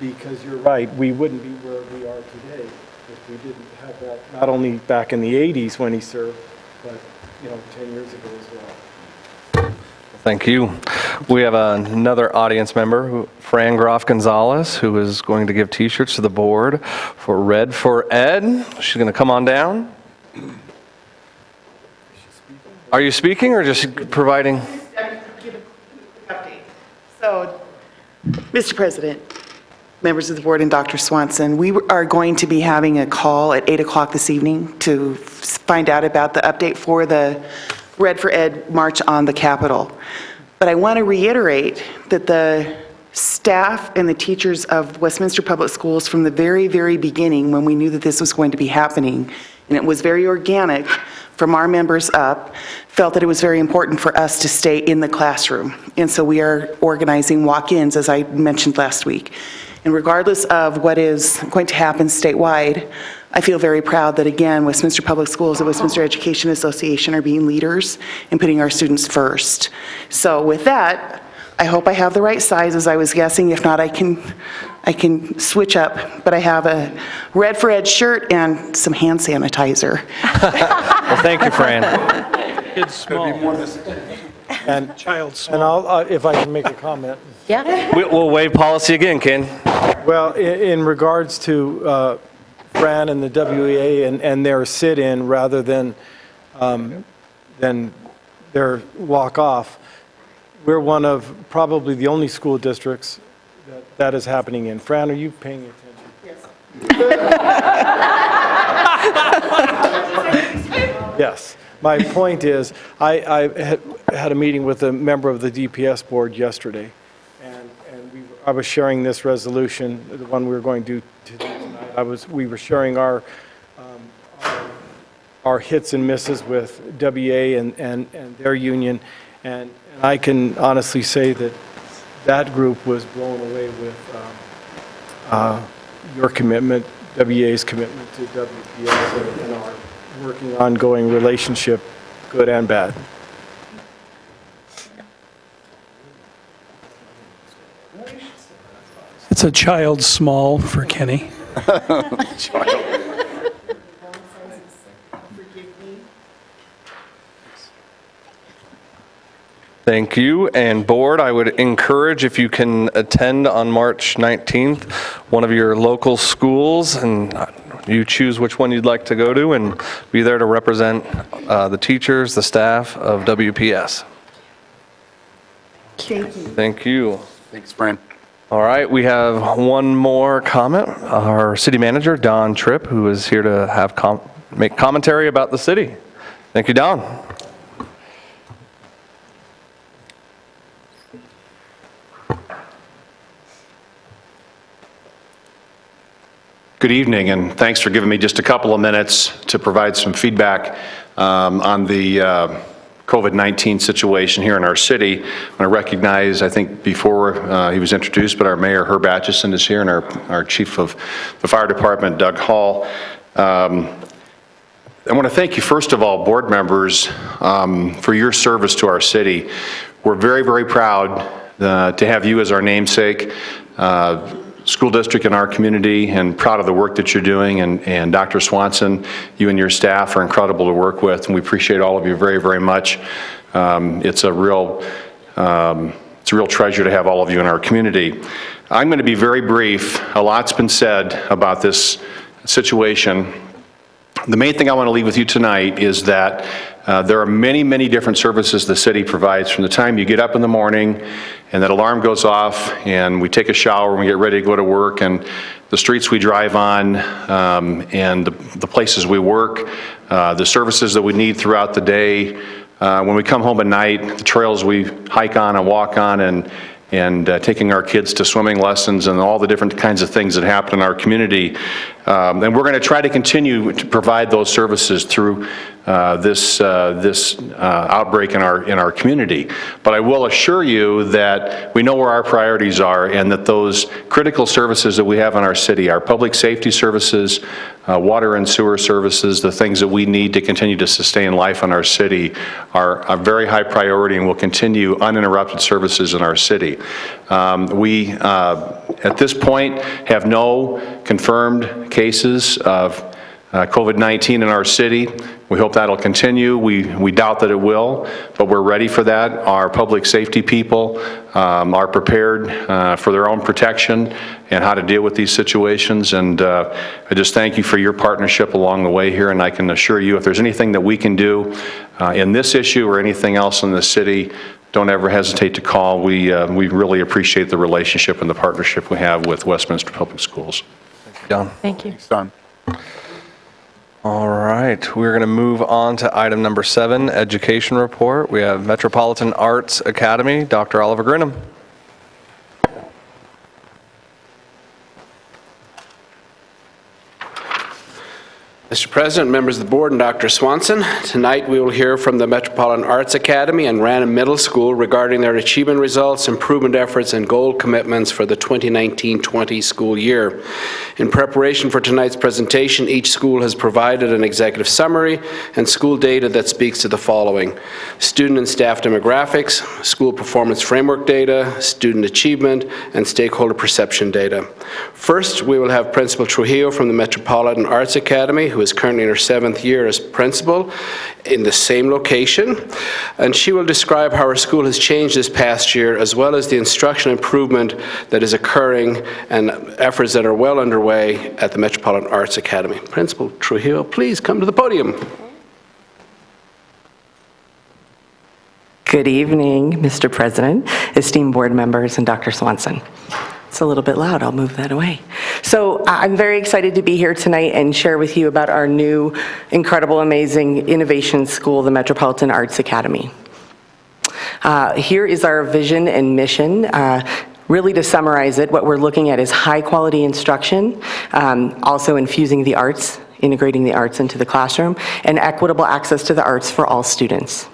Because you're right, we wouldn't be where we are today if we didn't have that, not only back in the 80s when he served, but, you know, 10 years ago as well. Thank you. We have another audience member, Fran Groff Gonzalez, who is going to give T-shirts to the board for Red for Ed. She's going to come on down. Are you speaking or just providing? Give a quick update. So, Mr. President, members of the board, and Dr. Swanson, we are going to be having a call at 8 o'clock this evening to find out about the update for the Red for Ed March on the Capitol. But I want to reiterate that the staff and the teachers of Westminster Public Schools from the very, very beginning, when we knew that this was going to be happening, and it was very organic from our members up, felt that it was very important for us to stay in the classroom. And so we are organizing walk-ins, as I mentioned last week. And regardless of what is going to happen statewide, I feel very proud that, again, Westminster Public Schools and Westminster Education Association are being leaders and putting our students first. So with that, I hope I have the right size, as I was guessing. If not, I can switch up. But I have a Red for Ed shirt and some hand sanitizer. Well, thank you, Fran. It's small. And I'll, if I can make a comment. Yeah. We'll waive policy again, Ken. Well, in regards to Fran and the WEA and their sit-in rather than their walk-off, we're one of probably the only school districts that is happening in. Fran, are you paying attention? Yes. Yes. My point is, I had a meeting with a member of the WPS board yesterday, and I was sharing this resolution, the one we were going to do tonight. We were sharing our hits and misses with WA and their union, and I can honestly say that that group was blown away with your commitment, WA's commitment to WPS and working ongoing relationship, good and bad. It's a child small for Kenny. Thank you. And board, I would encourage if you can attend on March 19th, one of your local schools, and you choose which one you'd like to go to and be there to represent the teachers, the staff of WPS. Thank you. Thank you. Thanks, Brian. All right, we have one more comment. Our city manager, Don Tripp, who is here to have make commentary about the city. Thank you, Don. Good evening, and thanks for giving me just a couple of minutes to provide some feedback on the COVID-19 situation here in our city. I want to recognize, I think before he was introduced, but our Mayor Herb Atchison is here, and our Chief of the Fire Department, Doug Hall. I want to thank you, first of all, board members, for your service to our city. We're very, very proud to have you as our namesake. School district in our community, and proud of the work that you're doing, and Dr. Swanson, you and your staff are incredible to work with, and we appreciate all of you very, very much. It's a real treasure to have all of you in our community. I'm going to be very brief. A lot's been said about this situation. The main thing I want to leave with you tonight is that there are many, many different services the city provides from the time you get up in the morning and that alarm goes off and we take a shower and we get ready to go to work, and the streets we drive on, and the places we work, the services that we need throughout the day. When we come home at night, the trails we hike on and walk on, and taking our kids to swimming lessons, and all the different kinds of things that happen in our community. And we're going to try to continue to provide those services through this outbreak in our community. But I will assure you that we know where our priorities are, and that those critical services that we have in our city, our public safety services, water and sewer services, the things that we need to continue to sustain life in our city, are a very high priority, and will continue uninterrupted services in our city. We, at this point, have no confirmed cases of COVID-19 in our city. We hope that'll continue. We doubt that it will, but we're ready for that. Our public safety people are prepared for their own protection and how to deal with these situations. And I just thank you for your partnership along the way here. And I can assure you, if there's anything that we can do in this issue or anything else in the city, don't ever hesitate to call. We really appreciate the relationship and the partnership we have with Westminster Public Schools. Don. Thank you. Thanks, Don. All right, we're going to move on to item number 7, education report. We have Metropolitan Arts Academy, Dr. Oliver Grinham. Mr. President, members of the board, and Dr. Swanson, tonight we will hear from the Metropolitan Arts Academy and Random Middle School regarding their achievement results, improvement efforts, and goal commitments for the 2019-20 school year. In preparation for tonight's presentation, each school has provided an executive summary and school data that speaks to the following: student and staff demographics, school performance framework data, student achievement, and stakeholder perception data. First, we will have Principal Trujillo from the Metropolitan Arts Academy, who is currently in her 7th year as principal in the same location, and she will describe how her school has changed this past year, as well as the instruction improvement that is occurring and efforts that are well underway at the Metropolitan Arts Academy. Principal Trujillo, please come to the podium. Good evening, Mr. President, esteemed board members, and Dr. Swanson. It's a little bit loud, I'll move that away. So I'm very excited to be here tonight and share with you about our new, incredible, amazing innovation school, the Metropolitan Arts Academy. Here is our vision and mission. Really, to summarize it, what we're looking at is high-quality instruction, also infusing the arts, integrating the arts into the classroom, and equitable access to the arts for all students.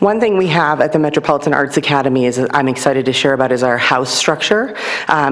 One thing we have at the Metropolitan Arts Academy is I'm excited to share about is our house structure.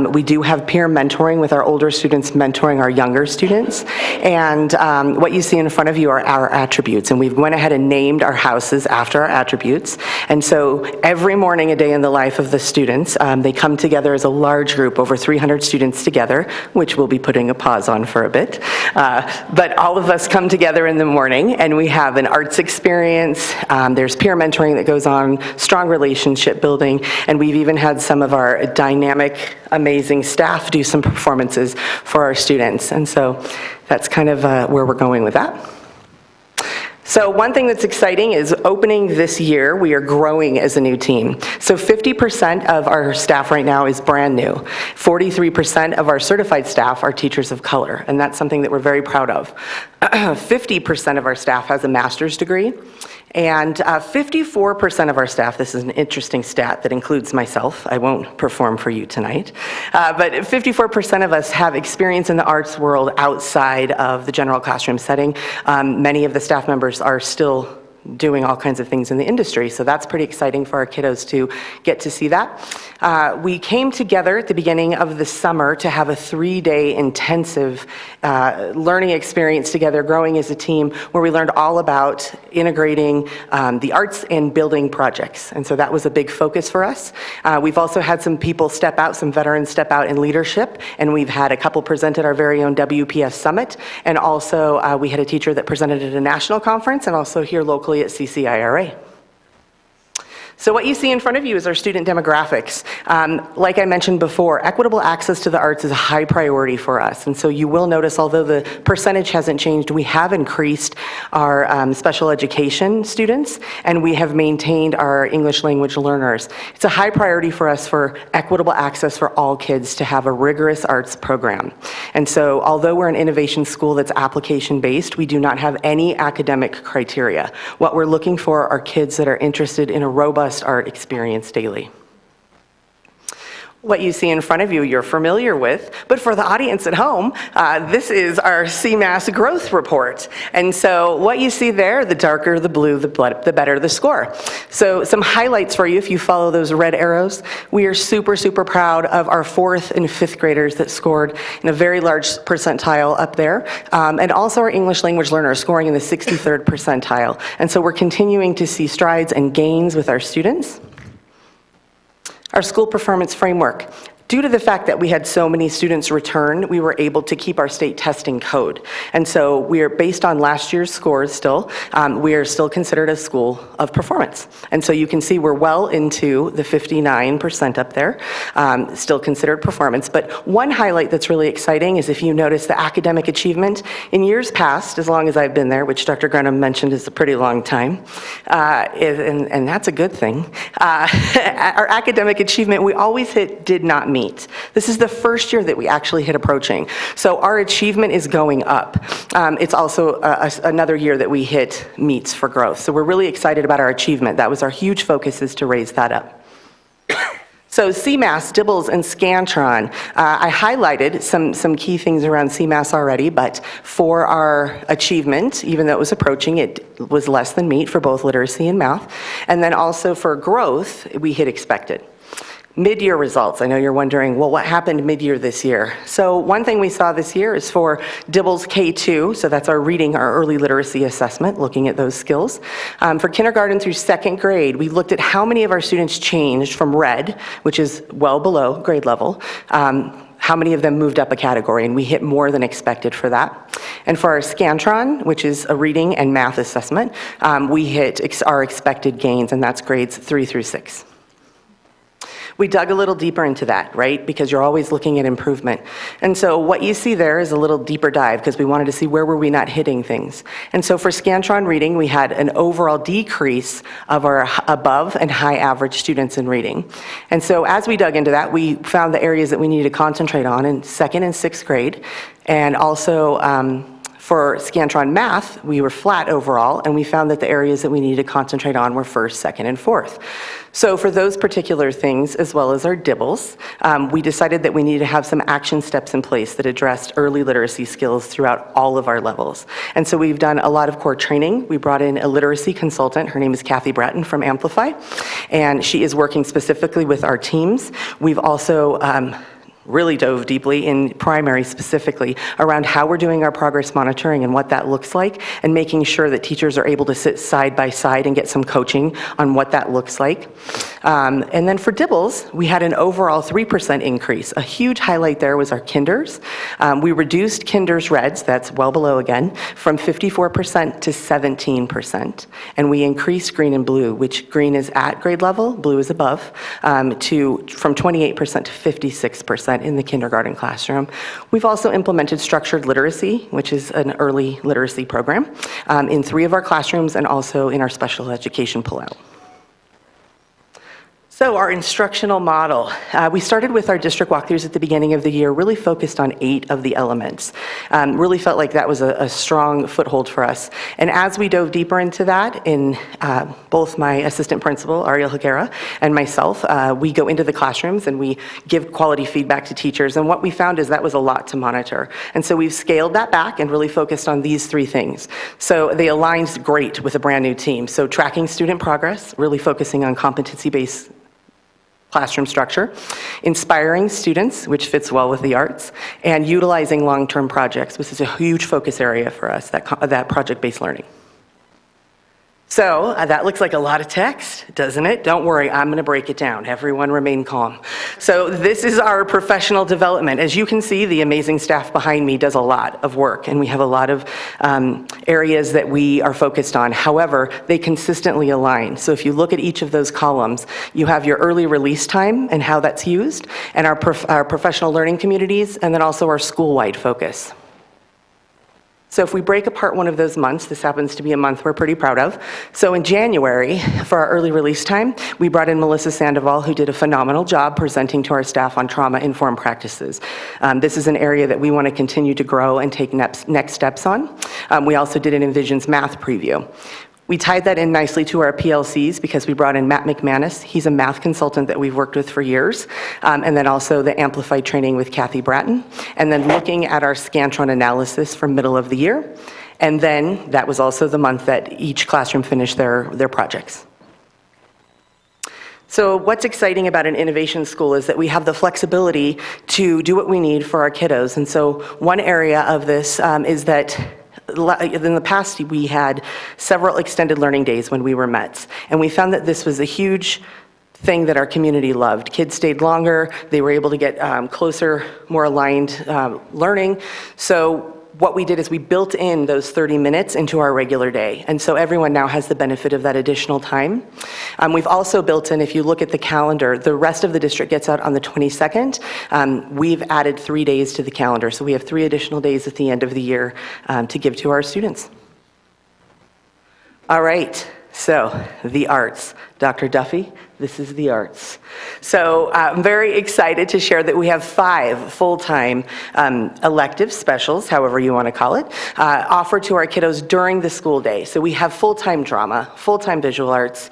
We do have peer mentoring with our older students mentoring our younger students. And what you see in front of you are our attributes. And we've went ahead and named our houses after our attributes. And so every morning, a day in the life of the students, they come together as a large group, over 300 students together, which we'll be putting a pause on for a bit. But all of us come together in the morning and we have an arts experience. There's peer mentoring that goes on, strong relationship building, and we've even had some of our dynamic, amazing staff do some performances for our students. And so that's kind of where we're going with that. So one thing that's exciting is opening this year, we are growing as a new team. So 50% of our staff right now is brand new. 43% of our certified staff are teachers of color, and that's something that we're very proud of. 50% of our staff has a master's degree, and 54% of our staff, this is an interesting stat that includes myself, I won't perform for you tonight, but 54% of us have experience in the arts world outside of the general classroom setting. Many of the staff members are still doing all kinds of things in the industry, so that's pretty exciting for our kiddos to get to see that. We came together at the beginning of the summer to have a 3-day intensive learning experience together, growing as a team, where we learned all about integrating the arts and building projects, and so that was a big focus for us. We've also had some people step out, some veterans step out in leadership, and we've had a couple present at our very own WPS Summit, and also we had a teacher that presented at a national conference, and also here locally at CCIRA. So what you see in front of you is our student demographics. Like I mentioned before, equitable access to the arts is a high priority for us. And so you will notice, although the percentage hasn't changed, we have increased our special education students, and we have maintained our English language learners. It's a high priority for us for equitable access for all kids to have a rigorous arts program. And so although we're an innovation school that's application-based, we do not have any academic criteria. What we're looking for are kids that are interested in a robust art experience daily. What you see in front of you, you're familiar with, but for the audience at home, this is our CMAS growth report. And so what you see there, the darker the blue, the better the score. So some highlights for you if you follow those red arrows. We are super, super proud of our 4th and 5th graders that scored in a very large percentile up there, and also our English language learners scoring in the 63rd percentile. And so we're continuing to see strides and gains with our students. Our school performance framework. Due to the fact that we had so many students return, we were able to keep our state testing code. And so we are based on last year's scores still, we are still considered a school of performance. And so you can see we're well into the 59% up there, still considered performance. But one highlight that's really exciting is if you notice the academic achievement. In years past, as long as I've been there, which Dr. Grenham mentioned is a pretty long time, and that's a good thing, our academic achievement, we always hit did not meet. This is the first year that we actually hit approaching. So our achievement is going up. It's also another year that we hit meets for growth. So we're really excited about our achievement. That was our huge focus, is to raise that up. So CMAS, DIBELS, and Scantron. I highlighted some key things around CMAS already, but for our achievement, even though it was approaching, it was less than meet for both literacy and math. And then also for growth, we hit expected. Mid-year results. I know you're wondering, well, what happened mid-year this year? So one thing we saw this year is for DIBELS K2, so that's our reading, our early literacy assessment, looking at those skills. For kindergarten through 2nd grade, we looked at how many of our students changed from red, which is well below grade level, how many of them moved up a category, and we hit more than expected for that. And for our Scantron, which is a reading and math assessment, we hit our expected gains, and that's grades 3 through 6. We dug a little deeper into that, right? Because you're always looking at improvement. And so what you see there is a little deeper dive, because we wanted to see where were we not hitting things. And so for Scantron reading, we had an overall decrease of our above and high average students in reading. And so as we dug into that, we found the areas that we needed to concentrate on in 2nd and 6th grade, and also For Scantron Math, we were flat overall, and we found that the areas that we needed to concentrate on were first, second, and fourth. So for those particular things, as well as our dibbles, we decided that we needed to have some action steps in place that addressed early literacy skills throughout all of our levels. And so we've done a lot of core training. We brought in a literacy consultant. Her name is Kathy Bratton from Amplify, and she is working specifically with our teams. We've also really dove deeply in primary specifically around how we're doing our progress monitoring and what that looks like, and making sure that teachers are able to sit side by side and get some coaching on what that looks like. And then for dibbles, we had an overall 3% increase. A huge highlight there was our kinders. We reduced kinders reds, that's well below again, from 54% to 17%. And we increased green and blue, which green is at grade level, blue is above, from 28% to 56% in the kindergarten classroom. We've also implemented structured literacy, which is an early literacy program, in 3 of our classrooms and also in our special education pullout. So our instructional model, we started with our district walkthroughs at the beginning of the year, really focused on 8 of the elements. Really felt like that was a strong foothold for us. And as we dove deeper into that, in both my assistant principal, Ariel Higuera, and myself, we go into the classrooms and we give quality feedback to teachers. And what we found is that was a lot to monitor. And so we've scaled that back and really focused on these 3 things. So they aligned great with a brand new team. So tracking student progress, really focusing on competency-based classroom structure, inspiring students, which fits well with the arts, and utilizing long-term projects, which is a huge focus area for us, that project-based learning. So that looks like a lot of text, doesn't it? Don't worry, I'm going to break it down. Everyone remain calm. So this is our professional development. As you can see, the amazing staff behind me does a lot of work, and we have a lot of areas that we are focused on. However, they consistently align. So if you look at each of those columns, you have your early release time and how that's used, and our professional learning communities, and then also our school-wide focus. So if we break apart one of those months, this happens to be a month we're pretty proud of. So in January, for our early release time, we brought in Melissa Sandoval, who did a phenomenal job presenting to our staff on trauma-informed practices. This is an area that we want to continue to grow and take next steps on. We also did an Envisions math preview. We tied that in nicely to our PLCs because we brought in Matt McManus. He's a math consultant that we've worked with for years. And then also the Amplified training with Kathy Bratton. And then looking at our Scantron analysis for middle of the year. And then that was also the month that each classroom finished their projects. So what's exciting about an innovation school is that we have the flexibility to do what we need for our kiddos. And so one area of this is that in the past, we had several extended learning days when we were METs, and we found that this was a huge thing that our community loved. Kids stayed longer, they were able to get closer, more aligned learning. So what we did is we built in those 30 minutes into our regular day, and so everyone now has the benefit of that additional time. We've also built in, if you look at the calendar, the rest of the district gets out on the 22nd. We've added 3 days to the calendar, so we have 3 additional days at the end of the year to give to our students. All right, so the arts. Dr. Duffy, this is the arts. So I'm very excited to share that we have 5 full-time elective specials, however you want to call it, offered to our kiddos during the school day. So we have full-time drama, full-time visual arts,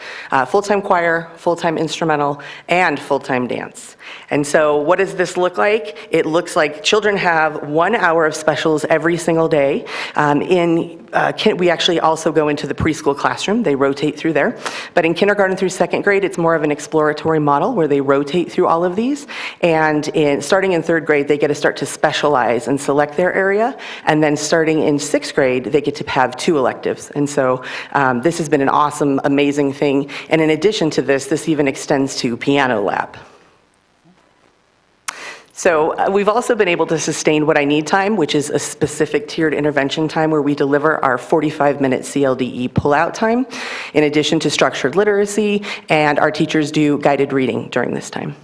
full-time choir, full-time instrumental, and full-time dance. And so what does this look like? It looks like children have 1 hour of specials every single day. We actually also go into the preschool classroom. They rotate through there. But in kindergarten through 2nd grade, it's more of an exploratory model where they rotate through all of these. And starting in 3rd grade, they get to start to specialize and select their area. And then starting in 6th grade, they get to have 2 electives. And so this has been an awesome, amazing thing. And in addition to this, this even extends to piano lab. So we've also been able to sustain What I Need time, which is a specific tiered intervention time where we deliver our 45-minute CLDE pullout time, in addition to structured literacy, and our teachers do guided reading during this time.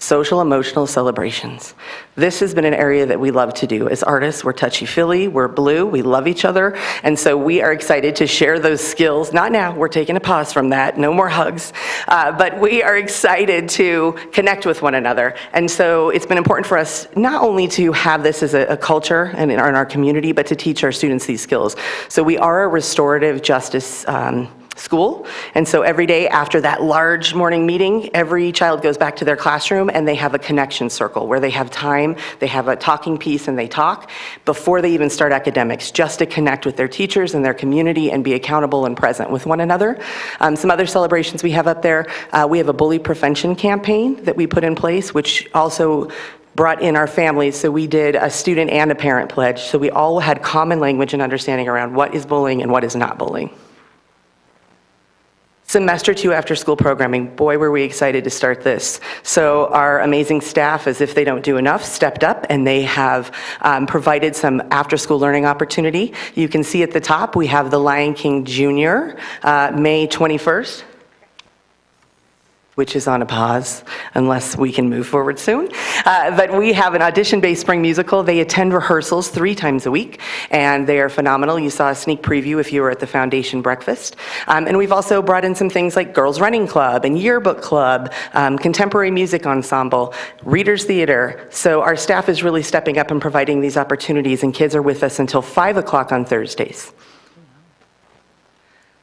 social emotional celebrations. This has been an area that we love to do. As artists, we're touchy-feely, we're blue, we love each other, and so we are excited to share those skills. Not now, we're taking a pause from that, no more hugs, but we are excited to connect with one another. And so it's been important for us not only to have this as a culture and in our community, but to teach our students these skills. So we are a restorative justice school, and so every day after that large morning meeting, every child goes back to their classroom and they have a connection circle where they have time, they have a talking piece and they talk before they even start academics, just to connect with their teachers and their community and be accountable and present with one another. Some other celebrations we have up there, we have a bully prevention campaign that we put in place, which also brought in our families. So we did a student and a parent pledge, so we all had common language and understanding around what is bullying and what is not bullying. Semester 2 after school programming, boy, were we excited to start this. So our amazing staff, as if they don't do enough, stepped up and they have provided some after school learning opportunity. You can see at the top, we have the Lion King Jr., May 21st. Which is on a pause, unless we can move forward soon. But we have an audition-based spring musical. They attend rehearsals 3 times a week, and they are phenomenal. You saw a sneak preview if you were at the foundation breakfast. And we've also brought in some things like Girls Running Club and Yearbook Club, Contemporary Music Ensemble, Readers Theater. So our staff is really stepping up and providing these opportunities, and kids are with us until 5 o'clock on Thursdays.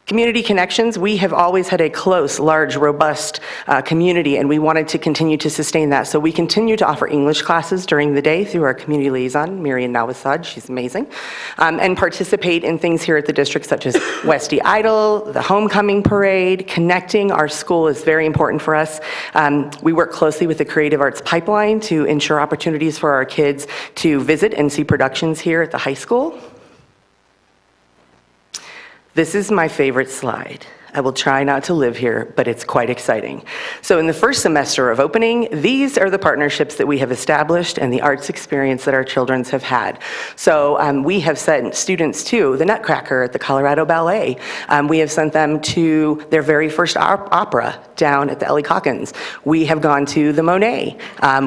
Community connections, we have always had a close, large, robust community, and we wanted to continue to sustain that. So we continue to offer English classes during the day through our community liaison, Miriam Nawasad, she's amazing, and participate in things here at the district such as Westie Idol, the homecoming parade. Connecting our school is very important for us. We work closely with the Creative Arts Pipeline to ensure opportunities for our kids to visit and see productions here at the high school. This is my favorite slide. I will try not to live here, but it's quite exciting. So in the first semester of opening, these are the partnerships that we have established and the arts experience that our children have had. So we have sent students to the Nutcracker at the Colorado Ballet. We have sent them to their very first opera down at the Ellie Calkins. We have gone to the Monet.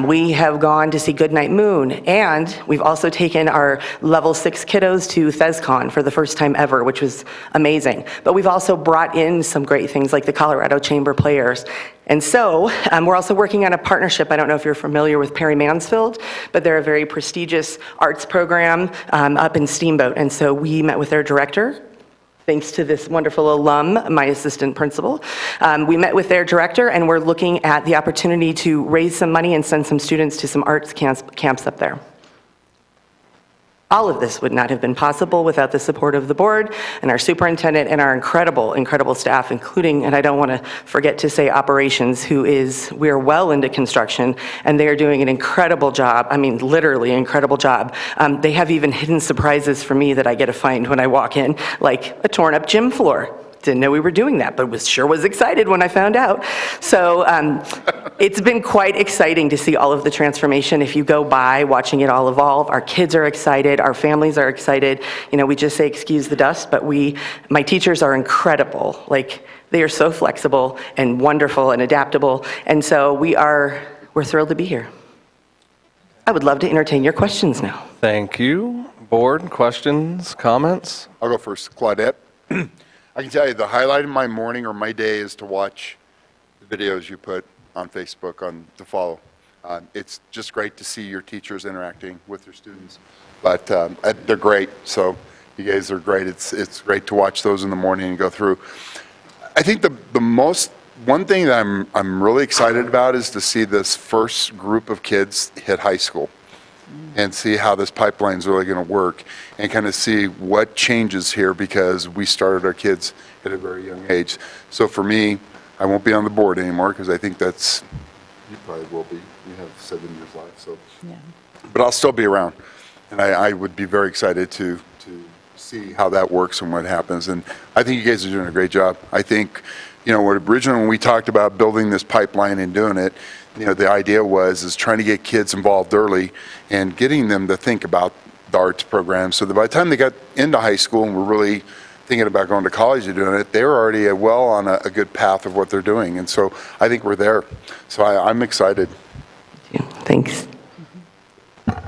We have gone to see Goodnight Moon. And we've also taken our level 6 kiddos to ThesCon for the first time ever, which was amazing. But we've also brought in some great things like the Colorado Chamber Players. And so we're also working on a partnership. I don't know if you're familiar with Perry Mansfield, but they're a very prestigious arts program up in Steamboat. And so we met with their director, thanks to this wonderful alum, my assistant principal. We met with their director, and we're looking at the opportunity to raise some money and send some students to some arts camps up there. All of this would not have been possible without the support of the board and our superintendent and our incredible, incredible staff, including, and I don't want to forget to say operations, we're well into construction, and they are doing an incredible job. I mean, literally incredible job. They have even hidden surprises for me that I get to find when I walk in, like a torn up gym floor. Didn't know we were doing that, but sure was excited when I found out. So it's been quite exciting to see all of the transformation. If you go by watching it all evolve, our kids are excited, our families are excited. You know, we just say excuse the dust, but my teachers are incredible. Like, they are so flexible and wonderful and adaptable. And so we're thrilled to be here. I would love to entertain your questions now. Thank you. Board, questions, comments? I'll go first. Claudette. I can tell you the highlight of my morning or my day is to watch the videos you put on Facebook to follow. It's just great to see your teachers interacting with their students. But they're great, so you guys are great. It's great to watch those in the morning and go through. I think one thing that I'm really excited about is to see this first group of kids hit high school and see how this pipeline is really going to work and kind of see what changes here, because we started our kids at a very young age. So for me, I won't be on the board anymore because I think you probably will be. You have 7 years left, so. Yeah. But I'll still be around. And I would be very excited to see how that works and what happens. And I think you guys are doing a great job. I think, originally when we talked about building this pipeline and doing it, the idea is trying to get kids involved early and getting them to think about the arts program so that by the time they got into high school and were really thinking about going to college and doing it, they were already well on a good path of what they're doing. And so I think we're there. So I'm excited. Yeah, thanks. How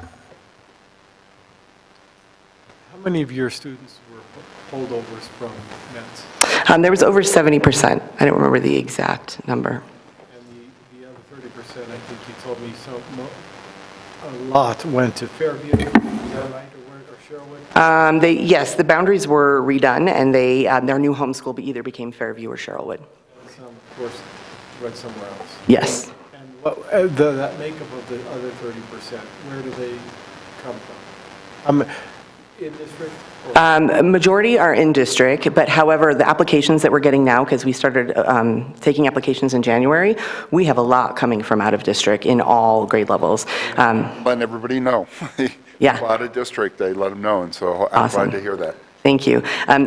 many of your students were holdovers from METS? There was over 70%. I don't remember the exact number. And the other 30%, I think you told me, a lot went to Fairview, is that right, or Sherwood? Yes, the boundaries were redone, and their new homeschool either became Fairview or Sherwood. And some, of course, went somewhere else. Yes. And what, that makeup of the other 30%, where do they come from? In district? Majority are in district, but however, the applications that we're getting now, because we started taking applications in January, we have a lot coming from out of district in all grade levels. Letting everybody know. Yeah. A lot of district, they let them know, and so I'm Awesome. glad to hear that. Thank you.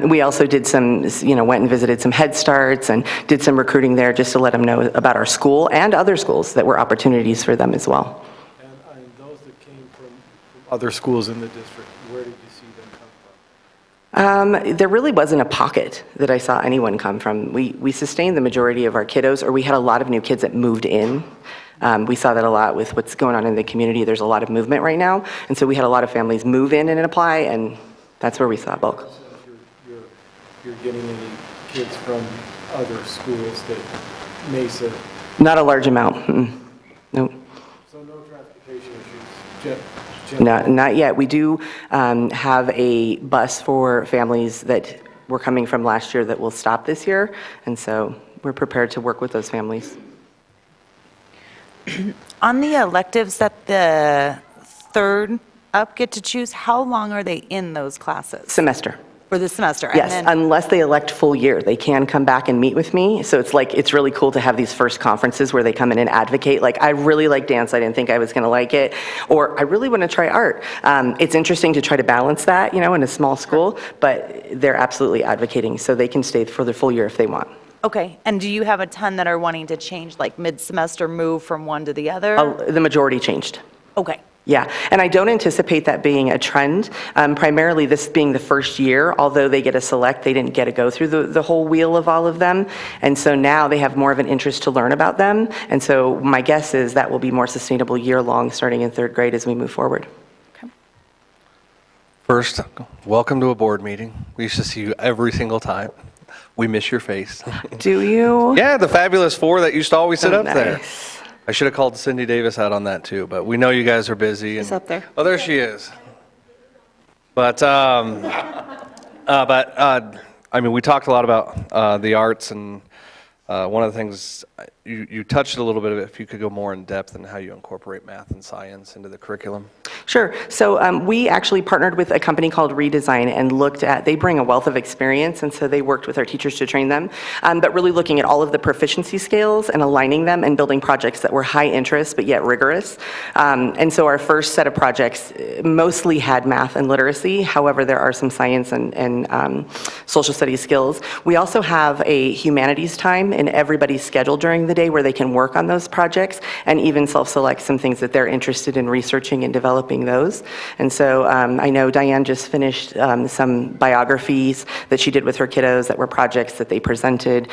We also did some, went and visited some Head Starts and did some recruiting there just to let them know about our school and other schools that were opportunities for them as well. And those that came from other schools in the district, where did you see them come from? There really wasn't a pocket that I saw anyone come from. We sustained the majority of our kiddos, or we had a lot of new kids that moved in. We saw that a lot with what's going on in the community. There's a lot of movement right now, and so we had a lot of families move in and apply, and that's where we saw bulk. So if you're getting any kids from other schools that Mesa, Not a large amount. No. so no transportation issues? Not yet. We do have a bus for families that were coming from last year that will stop this year, and so we're prepared to work with those families. On the electives that the third up get to choose, how long are they in those classes? Semester. For the semester? And Yes, then- unless they elect full year, they can come back and meet with me. So it's really cool to have these first conferences where they come in and advocate, like, I really like dance, I didn't think I was gonna like it, or I really wanna try art. It's interesting to try to balance that, in a small school, but they're absolutely advocating, so they can stay for the full year if they want. Okay, and do you have a ton that are wanting to change, like mid-semester, move from one to the other? The majority changed. Okay. Yeah, and I don't anticipate that being a trend. Primarily, this being the first year, although they get a select, they didn't get to go through the whole wheel of all of them. And so now they have more of an interest to learn about them. And so my guess is that will be more sustainable year-long, starting in third grade as we move forward. First, welcome to a board meeting. We used to see you every single time. We miss your face. Do you? Yeah, the fabulous four that used to always sit Oh, up there. nice. I should have called Cindy Davis out on that too, but we know you guys are busy. She's up there. Oh, there she is. But we talked a lot about the arts, and one of the things you touched a little bit of it. If you could go more in depth in how you incorporate math and science into the curriculum. Sure. So we actually partnered with a company called Redesign and looked at, they bring a wealth of experience, and so they worked with our teachers to train them, but really looking at all of the proficiency scales and aligning them and building projects that were high interest but yet rigorous. And so our first set of projects mostly had math and literacy. However, there are some science and social studies skills. We also have a humanities time in everybody's schedule during the day where they can work on those projects and even self-select some things that they're interested in researching and developing those. And so I know Diane just finished some biographies that she did with her kiddos that were projects that they presented.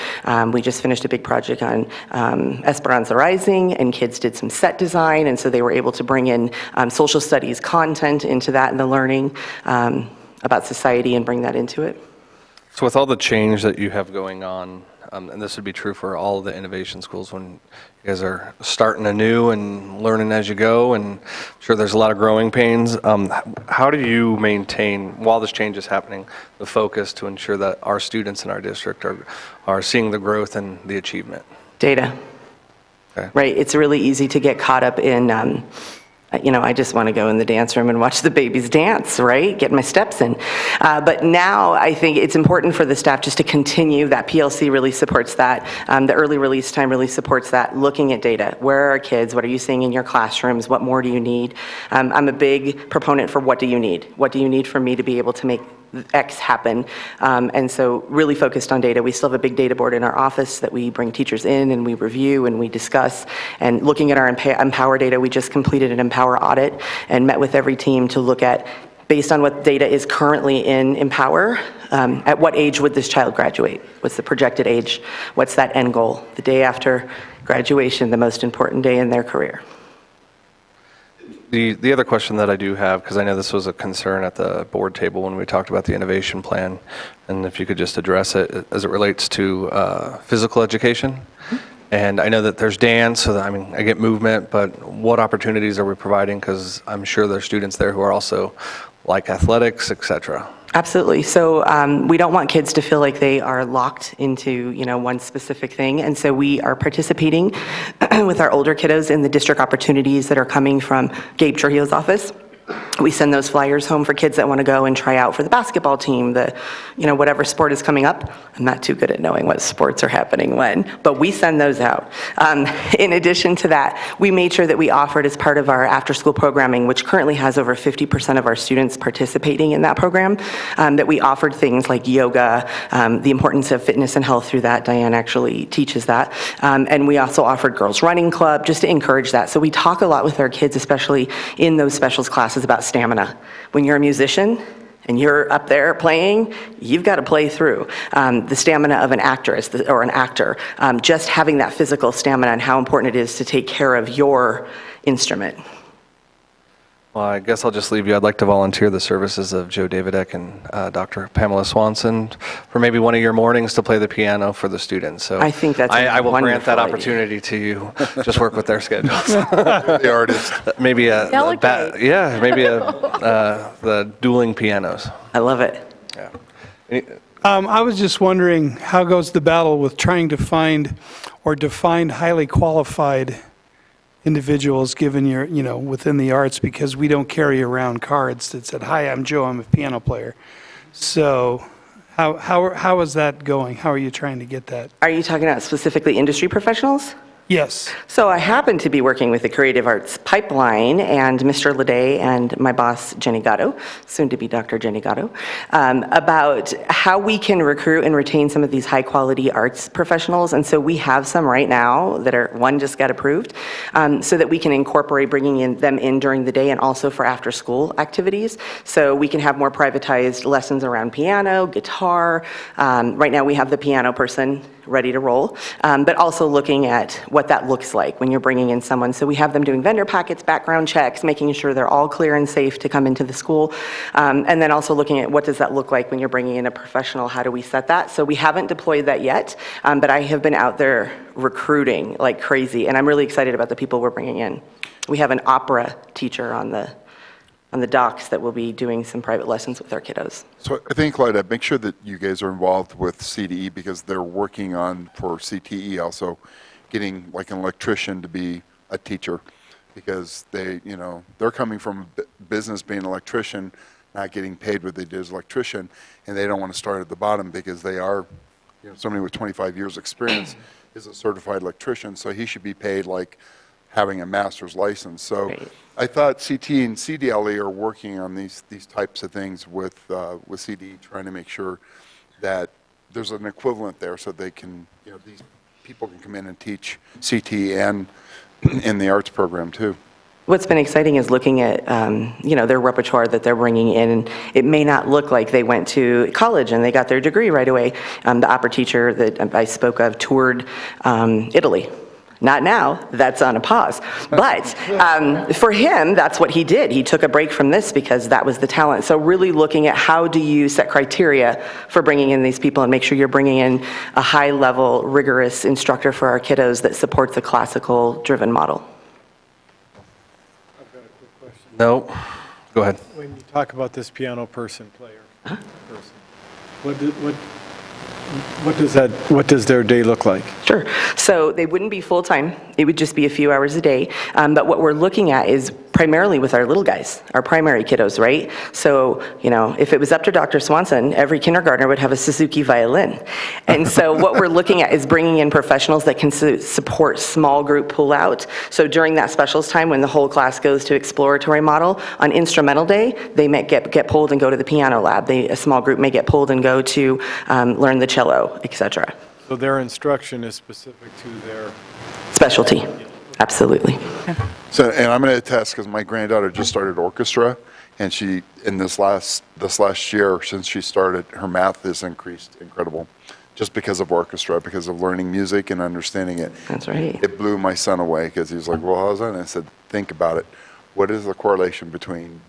We just finished a big project on Esperanza Rising, and kids did some set design, and so they were able to bring in social studies content into that and the learning about society and bring that into it. So with all the change that you have going on, and this would be true for all of the innovation schools when you guys are starting anew and learning as you go, and I'm sure there's a lot of growing pains. How do you maintain, while this change is happening, the focus to ensure that our students in our district are seeing the growth and the achievement? Data. Okay. Right? It's really easy to get caught up in, I just want to go in the dance room and watch the babies dance, right? Get my steps in. But now I think it's important for the staff just to continue. That PLC really supports that. The early release time really supports that. Looking at data. Where are our kids? What are you seeing in your classrooms? What more do you need? I'm a big proponent for what do you need? What do you need for me to be able to make X happen? And so really focused on data. We still have a big data board in our office that we bring teachers in and we review and we discuss. And looking at our Empower data, we just completed an Empower audit and met with every team to look at, based on what data is currently in Empower, at what age would this child graduate? What's the projected age? What's that end goal? The day after graduation, the most important day in their career. The other question that I do have, because I know this was a concern at the board table when we talked about the innovation plan, and if you could just address it as it relates to physical education. And I know that there's dance, so that, I mean, I get movement, but what opportunities are we providing? Because I'm sure there's students there who are also like athletics, et cetera. Absolutely. So we don't want kids to feel like they are locked into, one specific thing. And so we are participating with our older kiddos in the district opportunities that are coming from Gabe Trujillo's office. We send those flyers home for kids that want to go and try out for the basketball team, whatever sport is coming up. I'm not too good at knowing what sports are happening when, but we send those out. In addition to that, we made sure that we offered as part of our after-school programming, which currently has over 50% of our students participating in that program, that we offered things like yoga, the importance of fitness and health through that. Diane actually teaches that. And we also offered girls running club just to encourage that. So we talk a lot with our kids, especially in those specials classes, about stamina. When you're a musician and you're up there playing, you've got to play through the stamina of an actress or an actor. Just having that physical stamina and how important it is to take care of your instrument. Well, I guess I'll just leave you. I'd like to volunteer the services of Joe Davidek and Dr. Pamela Swanson for maybe one of your mornings to play the piano for the students. So I think that's I will grant that idea. opportunity to you. Just work with their schedules. The artist. Maybe Delegate. the dueling pianos. I love it. Yeah. I was just wondering, how goes the battle with trying to find or define highly qualified individuals given your, within the arts, because we don't carry around cards that said, "Hi, I'm Joe, I'm a piano player." So how is that going? How are you trying to get that? Are you talking about specifically industry professionals? Yes. So I happen to be working with the Creative Arts Pipeline and Mr. Leday and my boss, Jenny Gatto, soon to be Dr. Jenny Gatto, about how we can recruit and retain some of these high-quality arts professionals. And so we have some right now that are, one just got approved, so that we can incorporate bringing them in during the day and also for after-school activities. So we can have more privatized lessons around piano, guitar. Right now we have the piano person ready to roll, but also looking at what that looks like when you're bringing in someone. So we have them doing vendor packets, background checks, making sure they're all clear and safe to come into the school, and then also looking at what does that look like when you're bringing in a professional, how do we set that? So we haven't deployed that yet, but I have been out there recruiting like crazy, and I'm really excited about the people we're bringing in. We have an opera teacher on the docks that will be doing some private lessons with our kiddos. So I think, Clyde, make sure that you guys are involved with CDE because they're working on, for CTE also, getting like an electrician to be a teacher because they're coming from business being an electrician, not getting paid what they did as electrician, and they don't want to start at the bottom because they are, somebody with 25 years experience is a certified electrician, so he should be paid like having a master's license. So Right. I thought CT and CDLE are working on these types of things with CDE, trying to make sure that there's an equivalent there so they can, these people can come in and teach CT and in the arts program too. What's been exciting is looking at, their repertoire that they're bringing in. And it may not look like they went to college and they got their degree right away. The opera teacher that I spoke of toured Italy. Not now, that's on a pause. But for him, that's what he did. He took a break from this because that was the talent. So really looking at how do you set criteria for bringing in these people and make sure you're bringing in a high-level, rigorous instructor for our kiddos that supports a classical-driven model. I've got a quick question. No, go ahead. When you talk about this piano person, player, person, what does their day look like? Sure. So they wouldn't be full-time. It would just be a few hours a day. But what we're looking at is primarily with our little guys, our primary kiddos, right? So, if it was up to Dr. Swanson, every kindergartner would have a Suzuki violin. And so what we're looking at is bringing in professionals that can support small group pull-out. So during that specials time when the whole class goes to exploratory model, on instrumental day, they may get pulled and go to the piano lab. A small group may get pulled and go to learn the cello, etc. So their instruction is specific to their Specialty. Absolutely. So, and I'm going to attest because my granddaughter just started orchestra, and she, in this last year, since she started, her math has increased incredible, just because of orchestra, because of learning music and understanding it. That's right. It blew my son away because he was like, "Well, how's that?" And I said, "Think about it. what is the correlation between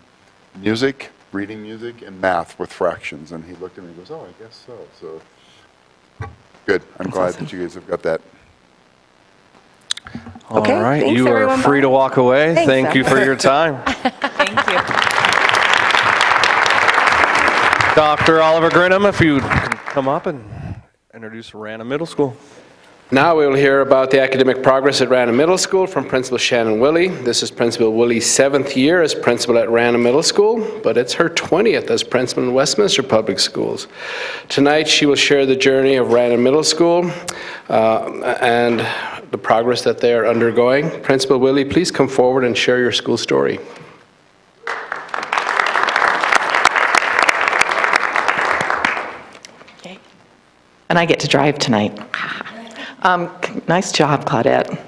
music, reading music, and math with fractions? And he looked at me and goes, oh, I guess so. So, good. I'm glad that you guys have got that. All Okay, right, thanks, you are everyone. free to walk away. Thanks, Thank you for your time. Thank you. Dr. Oliver Grinham, if you can come up and introduce Rana Middle School. Now we will hear about the academic progress at Rana Middle School from Principal Shannon Willey. This is Principal Willey's 7th year as principal at Rana Middle School, but it's her 20th as principal in Westminster Public Schools. Tonight she will share the journey of Rana Middle School and the progress that they are undergoing. Principal Willey, please come forward and share your school story. And I get to drive tonight. Nice job, Claudette.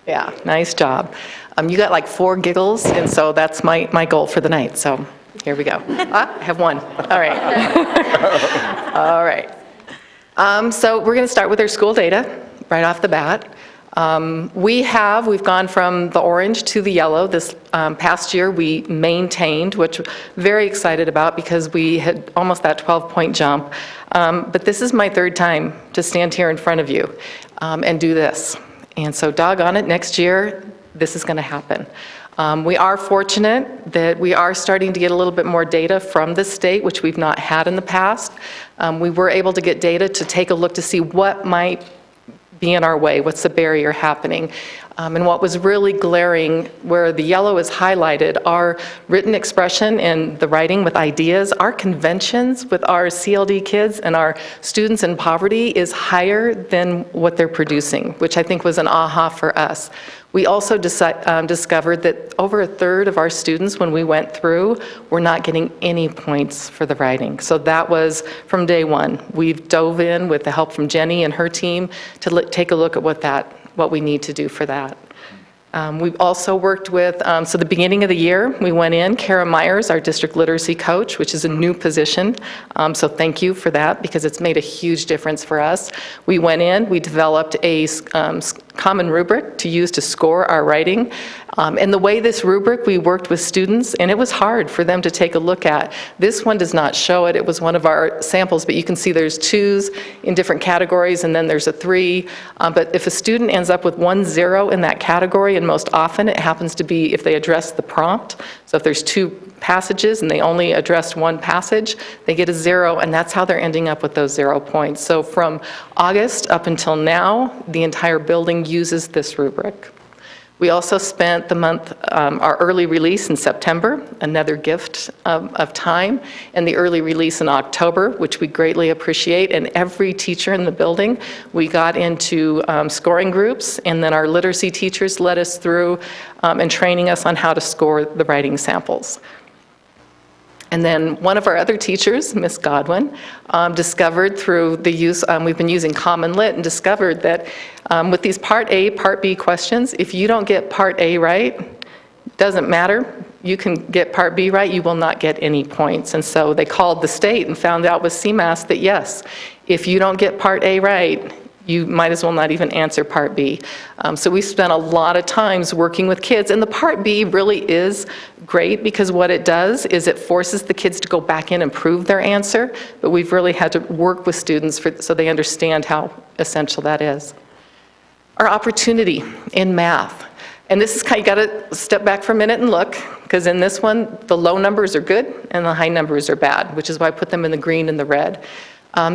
Yeah, nice job. You got like 4 giggles, and so that's my goal for the night. So here we go. I have 1. All right. All right. So we're going to start with our school data right off the bat. We've gone from the orange to the yellow. This past year we maintained, which we're very excited about because we had almost that 12-point jump. But this is my 3rd time to stand here in front of you and do this. And so doggone it, next year this is going to happen. We are fortunate that we are starting to get a little bit more data from the state, which we've not had in the past. We were able to get data to take a look to see what might be in our way, what's the barrier happening. And what was really glaring, where the yellow is highlighted, our written expression and the writing with ideas, our conventions with our CLD kids and our students in poverty is higher than what they're producing, which I think was an aha for us. We also discovered that over 1/3 of our students, when we went through, were not getting any points for the writing. So that was from day one. We've dove in with the help from Jenny and her team to take a look at what we need to do for that. We've also worked with, so the beginning of the year, we went in, Kara Myers, our district literacy coach, which is a new position. So thank you for that because it's made a huge difference for us. We went in, we developed a common rubric to use to score our writing. And the way this rubric, we worked with students, and it was hard for them to take a look at. This one does not show it. It was one of our samples, but you can see there's 2s in different categories, and then there's a 3. But if a student ends up with 1 0 in that category, and most often it happens to be if they address the prompt. So if there's 2 passages and they only addressed 1 passage, they get a 0, and that's how they're ending up with those 0 points. So from August up until now, the entire building uses this rubric. We also spent the month, our early release in September, another gift of time, and the early release in October, which we greatly appreciate. And every teacher in the building, we got into scoring groups, and then our literacy teachers led us through and training us on how to score the writing samples. And then one of our other teachers, Miss Godwin, discovered through the use, we've been using Common Lit, and discovered that with these Part A, Part B questions, if you don't get Part A right, doesn't matter. You can get Part B right, you will not get any points. And so they called the state and found out with CMAS that yes, if you don't get Part A right, you might as well not even answer Part B. So we spent a lot of times working with kids, and the Part B really is great because what it does is it forces the kids to go back in and prove their answer, but we've really had to work with students so they understand how essential that is. Our opportunity in math. And this is kind of, you got to step back for a minute and look, because in this one, the low numbers are good and the high numbers are bad, which is why I put them in the green and the red.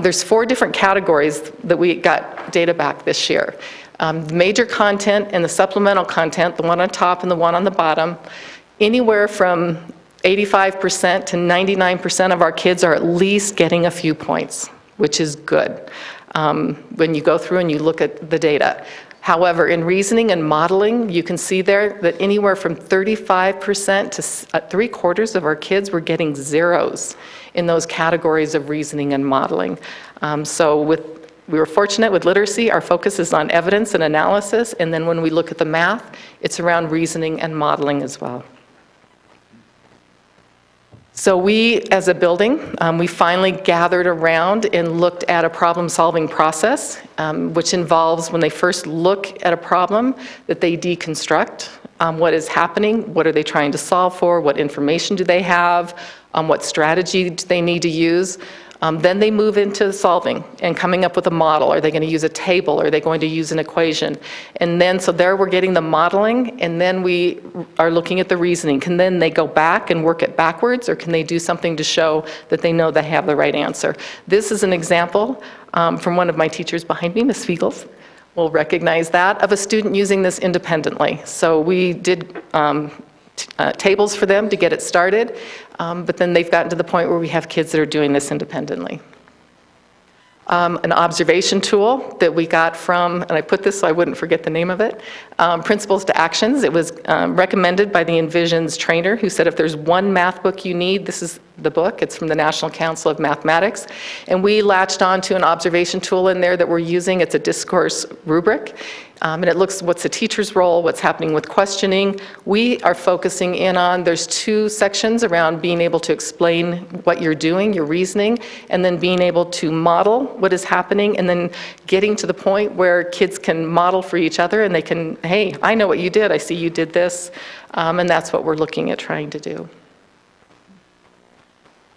There's 4 different categories that we got data back this year. The major content and the supplemental content, the one on top and the one on the bottom, anywhere from 85% to 99% of our kids are at least getting a few points, which is good when you go through and you look at the data. However, in reasoning and modeling, you can see there that anywhere from 35% to 3/4 of our kids were getting 0s in those categories of reasoning and modeling. We were fortunate with literacy. Our focus is on evidence and analysis, and then when we look at the math, it's around reasoning and modeling as well. So we, as a building, we finally gathered around and looked at a problem-solving process, which involves when they first look at a problem, that they deconstruct what is happening, what are they trying to solve for, what information do they have, what strategy do they need to use. Then they move into solving and coming up with a model. Are they going to use a table? Are they going to use an equation? And then, so there we're getting the modeling, and then we are looking at the reasoning. Can then they go back and work it backwards, or can they do something to show that they know they have the right answer? This is an example from one of my teachers behind me, Ms. Fiegels. Will recognize that, of a student using this independently. So we did tables for them to get it started, but then they've gotten to the point where we have kids that are doing this independently. An observation tool that we got from, and I put this so I wouldn't forget the name of it, Principles to Actions. It was recommended by the Envisions trainer, who said if there's one math book you need, this is the book. It's from the National Council of Mathematics. And we latched onto an observation tool in there that we're using. It's a discourse rubric. And it looks what's the teacher's role, what's happening with questioning. We are focusing in on, there's 2 sections around being able to explain what you're doing, your reasoning, and then being able to model what is happening, and then getting to the point where kids can model for each other and they can, hey, I know what you did, I see you did this, and that's what we're looking at trying to do.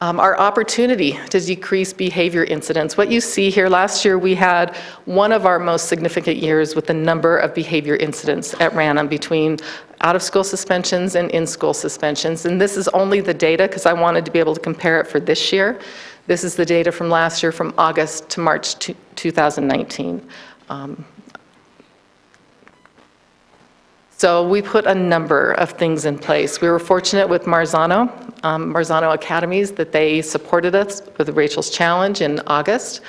Our opportunity to decrease behavior incidents. What you see here, last year we had one of our most significant years with the number of behavior incidents at Random between out-of-school suspensions and in-school suspensions. And this is only the data because I wanted to be able to compare it for this year. This is the data from last year from August to March 2019. So we put a number of things in place. We were fortunate with Marzano Academies that they supported us with Rachel's Challenge in August.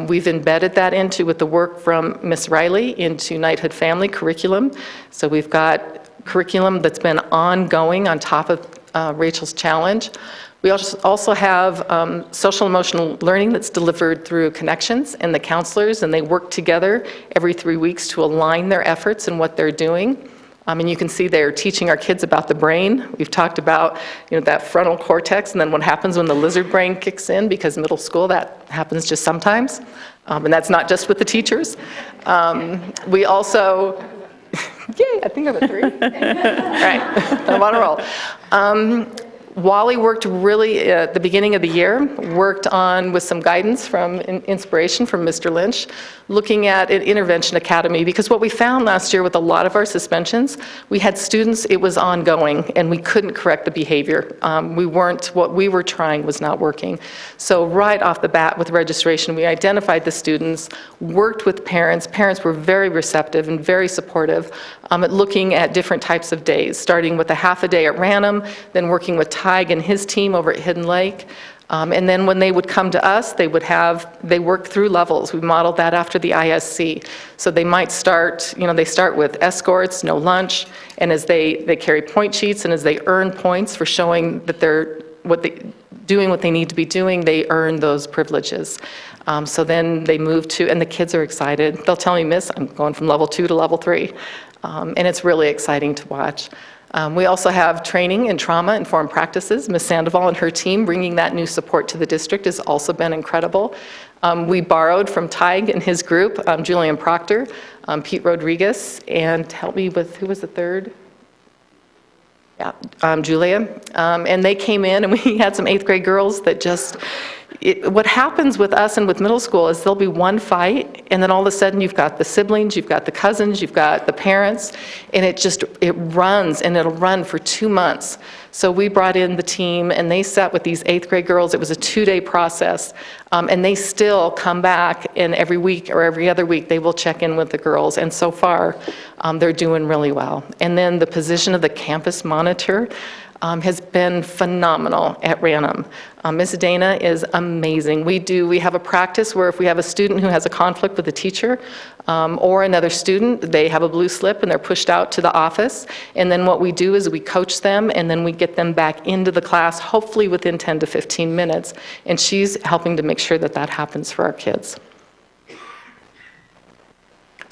We've embedded that into, with the work from Ms. Riley, into Knighthood Family curriculum. So we've got curriculum that's been ongoing on top of Rachel's Challenge. We also have social emotional learning that's delivered through Connections and the counselors, and they work together every 3 weeks to align their efforts and what they're doing. And you can see they're teaching our kids about the brain. We've talked about, that frontal cortex, and then what happens when the lizard brain kicks in, because middle school, that happens just sometimes. And that's not just with the teachers. We also, yay, I think I'm at 3. All right, I'm on a roll. Wally worked really, at the beginning of the year, worked on, with some guidance from, inspiration from Mr. Lynch, looking at an intervention academy, because what we found last year with a lot of our suspensions, we had students, it was ongoing, and we couldn't correct the behavior. What we were trying was not working. So right off the bat with registration, we identified the students, worked with parents. Parents were very receptive and very supportive at looking at different types of days, starting with a half a day at Random, then working with Tig and his team over at Hidden Lake. And then when they would come to us, they work through levels. We modeled that after the ISC. So they might start, they start with escorts, no lunch, and as they carry point sheets, and as they earn points for showing that they're doing what they need to be doing, they earn those privileges. So then they move to, and the kids are excited. They'll tell me, Miss, I'm going from level 2 to level 3. And it's really exciting to watch. We also have training in trauma-informed practices. Ms. Sandoval and her team bringing that new support to the district has also been incredible. We borrowed from Tig and his group, Julian Proctor, Pete Rodriguez, and help me with, who was the third? Yeah, Julia. And they came in, and we had some 8th grade girls that just, what happens with us and with middle school is there'll be one fight, and then all of a sudden you've got the siblings, you've got the cousins, you've got the parents, and it runs, and it'll run for 2 months. So we brought in the team, and they sat with these 8th grade girls. It was a 2-day process, and they still come back, and every week or every other week they will check in with the girls, and so far they're doing really well. And then the position of the campus monitor has been phenomenal at Random. Ms. Dana is amazing. We have a practice where if we have a student who has a conflict with a teacher or another student, they have a blue slip and they're pushed out to the office. And then what we do is we coach them, and then we get them back into the class, hopefully within 10 to 15 minutes. And she's helping to make sure that that happens for our kids.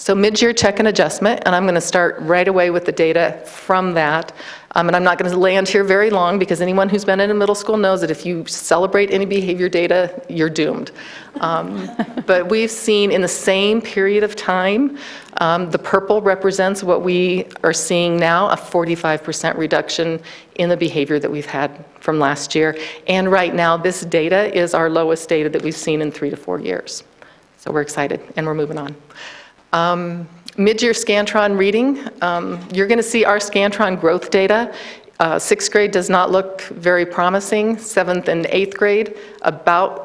So mid-year check and adjustment, and I'm going to start right away with the data from that. And I'm not going to land here very long because anyone who's been in a middle school knows that if you celebrate any behavior data, you're doomed. But we've seen in the same period of time, the purple represents what we are seeing now, a 45% reduction in the behavior that we've had from last year. And right now, this data is our lowest data that we've seen in 3 to 4 years. So we're excited, and we're moving on. Mid-year Scantron reading, you're going to see our Scantron growth data. 6th grade does not look very promising. 7th and 8th grade,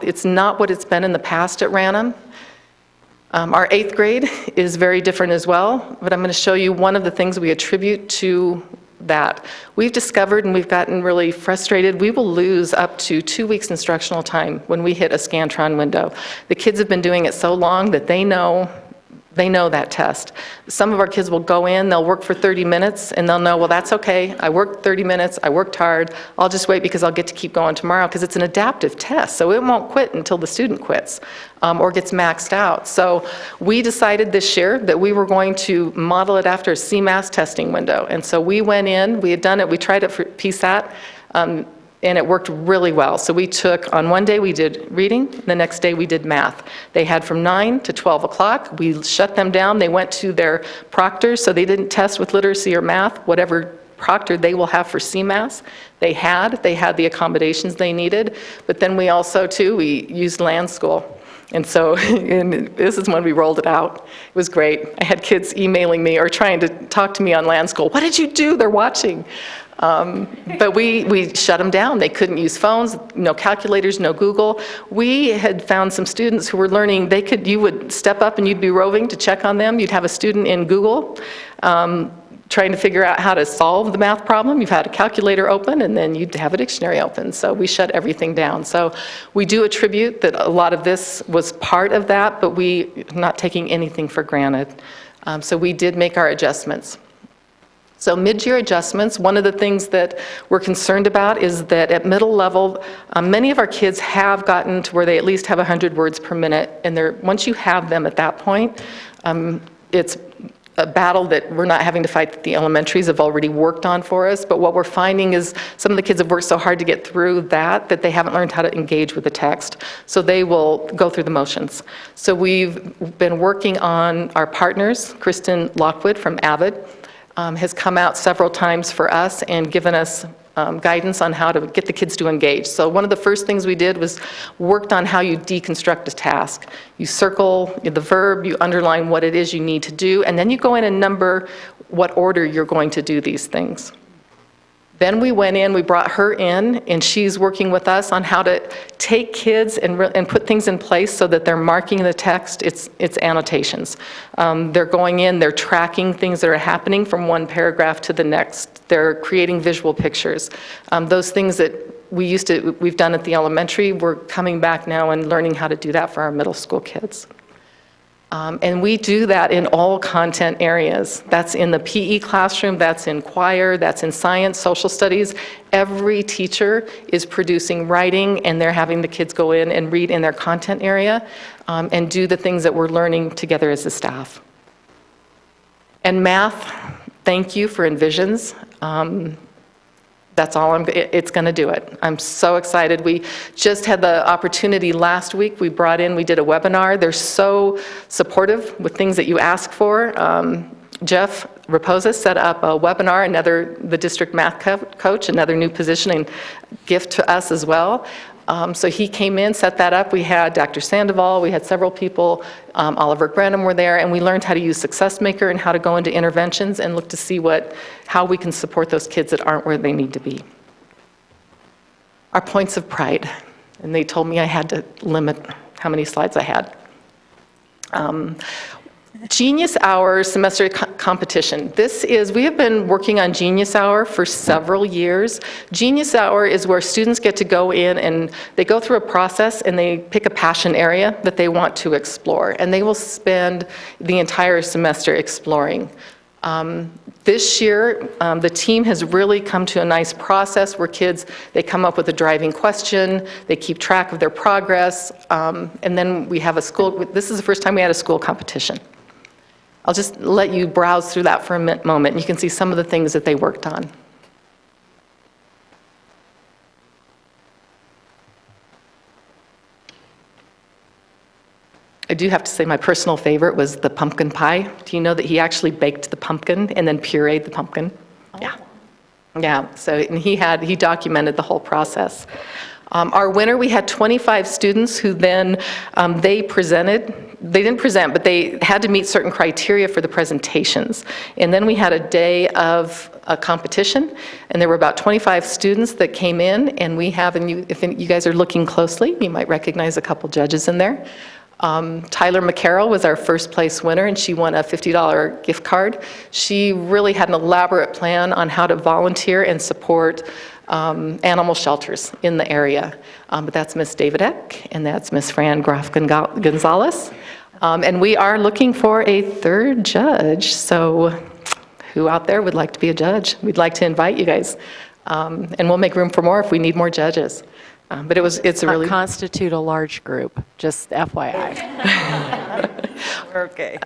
it's not what it's been in the past at Ranham. Our 8th grade is very different as well, but I'm going to show you one of the things we attribute to that. We've discovered, and we've gotten really frustrated, we will lose up to 2 weeks instructional time when we hit a Scantron window. The kids have been doing it so long that they know that test. Some of our kids will go in, they'll work for 30 minutes, and they'll know, well, that's okay. I worked 30 minutes, I worked hard, I'll just wait because I'll get to keep going tomorrow, because it's an adaptive test, so it won't quit until the student quits or gets maxed out. So we decided this year that we were going to model it after a CMAS testing window. And so we went in, we had done it, we tried it for PSAT, and it worked really well. So we took, on one day we did reading, the next day we did math. They had from 9 to 12 o'clock. We shut them down. They went to their proctors, so they didn't test with literacy or math. Whatever proctor they will have for CMAS, they had the accommodations they needed. But then we also, too, we used Land School. And so and this is when we rolled it out. It was great. I had kids emailing me or trying to talk to me on Land School. What did you do? They're watching. But we shut them down. They couldn't use phones, no calculators, no Google. We had found some students who were learning, you would step up and you'd be roving to check on them. You'd have a student in Google trying to figure out how to solve the math problem. You've had a calculator open, and then you'd have a dictionary open. So we shut everything down. So we do attribute that a lot of this was part of that, but we not taking anything for granted. So we did make our adjustments. So mid-year adjustments, one of the things that we're concerned about is that at middle level, many of our kids have gotten to where they at least have 100 words per minute, and once you have them at that point, it's a battle that we're not having to fight that the elementaries have already worked on for us. But what we're finding is some of the kids have worked so hard to get through that they haven't learned how to engage with the text. So they will go through the motions. So we've been working on our partners. Kristen Lockwood from Avid has come out several times for us and given us guidance on how to get the kids to engage. So one of the first things we did was worked on how you deconstruct a task. You circle the verb, you underline what it is you need to do, and then you go in and number what order you're going to do these things. Then we went in, we brought her in, and she's working with us on how to take kids and put things in place so that they're marking the text, it's annotations. They're going in, they're tracking things that are happening from one paragraph to the next. They're creating visual pictures. Those things that we've done at the elementary, we're coming back now and learning how to do that for our middle school kids. And we do that in all content areas. That's in the PE classroom, that's in choir, that's in science, social studies. Every teacher is producing writing, and they're having the kids go in and read in their content area and do the things that we're learning together as a staff. And math, thank you for Envisions. That's all it's going to do it. I'm so excited. We just had the opportunity last week. We did a webinar. They're so supportive with things that you ask for. Jeff Raposa set up a webinar, the district math coach, another new position and gift to us as well. So he came in, set that up. We had Dr. Sandoval, we had several people, Oliver Grenham were there, and we learned how to use Success Maker and how to go into interventions and look to see how we can support those kids that aren't where they need to be. Our points of pride, and they told me I had to limit how many slides I had. Genius Hour semester competition. We have been working on Genius Hour for several years. Genius Hour is where students get to go in and they go through a process and they pick a passion area that they want to explore, and they will spend the entire semester exploring. This year, the team has really come to a nice process where they come up with a driving question, they keep track of their progress, and then we have this is the first time we had a school competition. I'll just let you browse through that for a moment, and you can see some of the things that they worked on. I do have to say my personal favorite was the pumpkin pie. Do you know that he actually baked the pumpkin and then pureed the pumpkin? Yeah. Yeah, so and he documented the whole process. Our winner, we had 25 students who then, they didn't present, but they had to meet certain criteria for the presentations. And then we had a day of a competition, and there were about 25 students that came in, and we have, and if you guys are looking closely, you might recognize a couple judges in there. Tyler McCarroll was our first place winner, and she won a $50 gift card. She really had an elaborate plan on how to volunteer and support animal shelters in the area. But that's Miss David Eck, and that's Miss Fran Graf Gonzalez. And we are looking for a third judge, so who out there would like to be a judge? We'd like to invite you guys. And we'll make room for more if we need more judges. But it's a really... constitute a large group, just FYI. We're okay.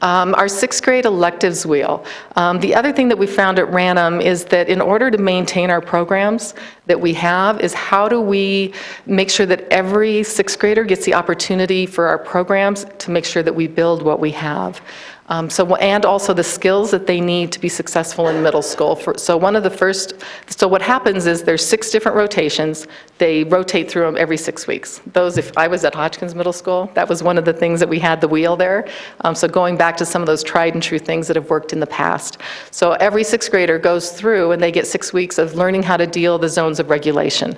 Our sixth grade electives wheel. The other thing that we found at Random is that in order to maintain our programs that we have is how do we make sure that every sixth grader gets the opportunity for our programs to make sure that we build what we have. And also the skills that they need to be successful in middle school. So what happens is there's 6 different rotations. They rotate through them every 6 weeks. If I was at Hodgkins Middle School, that was one of the things that we had the wheel there. So going back to some of those tried and true things that have worked in the past. So every 6th grader goes through and they get 6 weeks of learning how to deal the zones of regulation